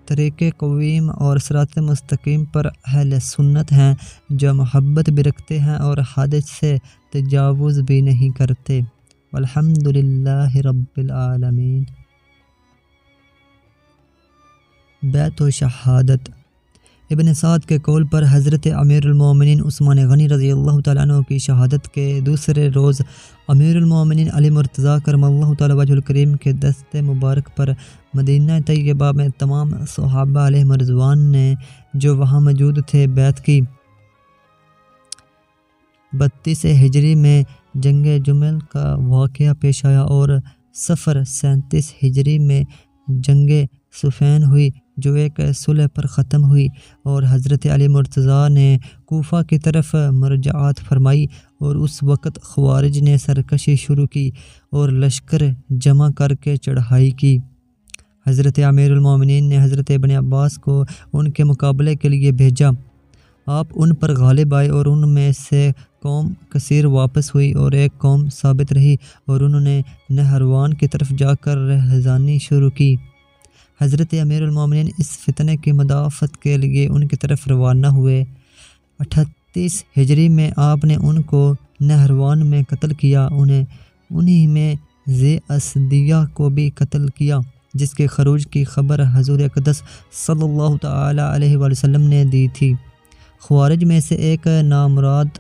طریق قویم اور صراط مستقیم پر اہل سنت ہیں جو محبت بھی رکھتے ہیں اور حد سے تجاوز بھی نہیں کرتے۔ والحمد للہ رب العالمین۔ بیعت و شہادت۔ ابن سعد کے قول پر حضرت امیر المومنین عثمان غنی رضی اللہ تعالیٰ عنہ کی شہادت کے دوسرے روز امیر المومنین علی مرتضیٰ کرم اللہ تعالی وجہ الکریم کے دست مبارک پر مدینہ طیبہ میں تمام صحابہ علیہم رضوان نے جو وہاں موجود تھے بیعت کی۔ 32 ہجری میں جنگ جمل کا واقعہ پیش آیا اور صفر 37 ہجری میں جنگ صفین ہوئی جو ایک صلح پر ختم ہوئی اور حضرت علی مرتضیٰ نے کوفہ کی طرف مرجعات فرمائی اور اس وقت خوارج نے سرکشی شروع کی اور لشکر جمع کر کے چڑھائی کی۔ حضرت امیر المومنین نے حضرت ابن عباس کو ان کے مقابلے کے لیے بھیجا۔ آپ ان پر غالب آئے اور ان میں سے قوم کثیر واپس ہوئی اور ایک قوم ثابت رہی اور انہوں نے نہروان کی طرف جا کر رہزانی شروع کی۔ حضرت امیر المومنین اس فتنے کی مدافعت کے لیے ان کی طرف روانہ ہوئے۔ 38 ہجری میں آپ نے ان کو نہروان میں قتل کیا، انہی میں ذی اسدیہ کو بھی قتل کیا جس کے خروج کی خبر حضور اقدس صلی اللہ تعالی علیہ وآلہ وسلم نے دی تھی۔ خوارج میں سے ایک نامراد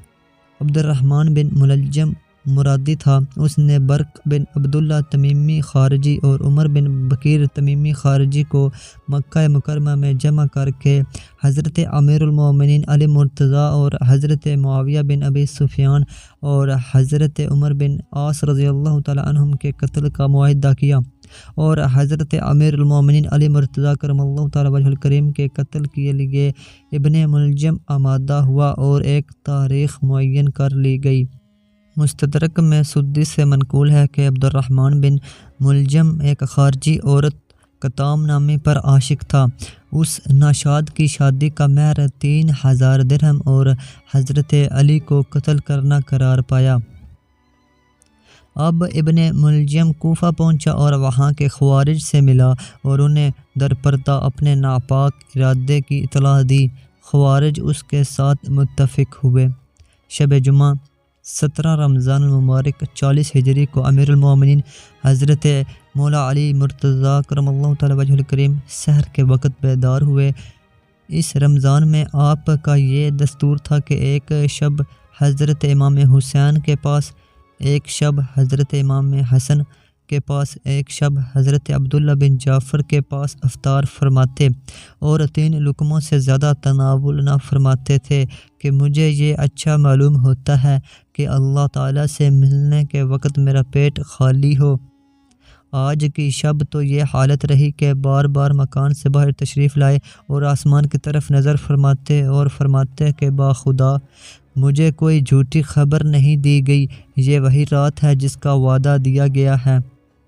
عبد الرحمن بن ملجم مرادی تھا، اس نے برق بن عبداللہ تمیمی خارجی اور عمر بن بکیر تمیمی خارجی کو مکہ مکرمہ میں جمع کر کے حضرت امیر المومنین علی مرتضیٰ اور حضرت معاویہ بن ابی سفیان اور حضرت عمر بن عاص رضی اللہ تعالیٰ عنہم کے قتل کا معاہدہ کیا اور حضرت امیر المومنین علی مرتضیٰ کرم اللہ تعالیٰ وجہ الکریم کے قتل کے لیے ابن ملجم آمادہ ہوا اور ایک تاریخ معین کر لی گئی۔ مستدرک میں سدی سے منقول ہے کہ عبد الرحمن بن ملجم ایک خارجی عورت کتام نامی پر عاشق تھا۔ اس ناشاد کی شادی کا مہر 3000 درہم اور حضرت علی کو قتل کرنا قرار پایا۔ اب ابن ملجم کوفہ پہنچا اور وہاں کے خوارج سے ملا اور انہیں درپردہ اپنے ناپاک ارادے کی اطلاع دی۔ خوارج اس کے ساتھ متفق ہوئے۔ شب جمعہ 17 رمضان المبارک 40 ہجری کو امیر المومنین حضرت مولا علی مرتضیٰ کرم اللہ تعالی وجہ الکریم سحر کے وقت بیدار ہوئے۔ اس رمضان میں آپ کا یہ دستور تھا کہ ایک شب حضرت امام حسین کے پاس، ایک شب حضرت امام حسن کے پاس، ایک شب حضرت عبداللہ بن جعفر کے پاس افطار فرماتے اور 3 لقموں سے زیادہ تناول نہ فرماتے تھے کہ مجھے یہ اچھا معلوم ہوتا ہے کہ اللہ تعالیٰ سے ملنے کے وقت میرا پیٹ خالی ہو۔ آج کی شب تو یہ حالت رہی کہ بار بار مکان سے باہر تشریف لائے اور آسمان کی طرف نظر فرماتے اور فرماتے کہ باخدا مجھے کوئی جھوٹی خبر نہیں دی گئی، یہ وہی رات ہے جس کا وعدہ دیا گیا ہے۔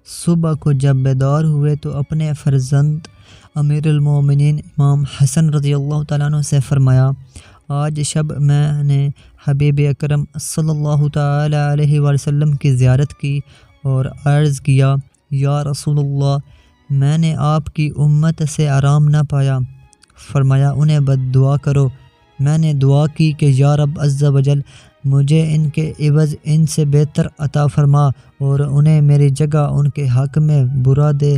صبح کو جب بیدار ہوئے تو اپنے فرزند امیر المومنین امام حسن رضی اللہ تعالیٰ عنہ سے فرمایا، آج شب میں نے حبیب اکرم صلی اللہ تعالیٰ علیہ وآلہ وسلم کی زیارت کی اور عرض کیا، یا رسول اللہ، میں نے آپ کی امت سے آرام نہ پایا۔ فرمایا، انہیں بد دعا کرو۔ میں نے دعا کی کہ یا رب عز و جل، مجھے ان کے عوض ان سے بہتر عطا فرما اور انہیں میری جگہ ان کے حق میں برا دے۔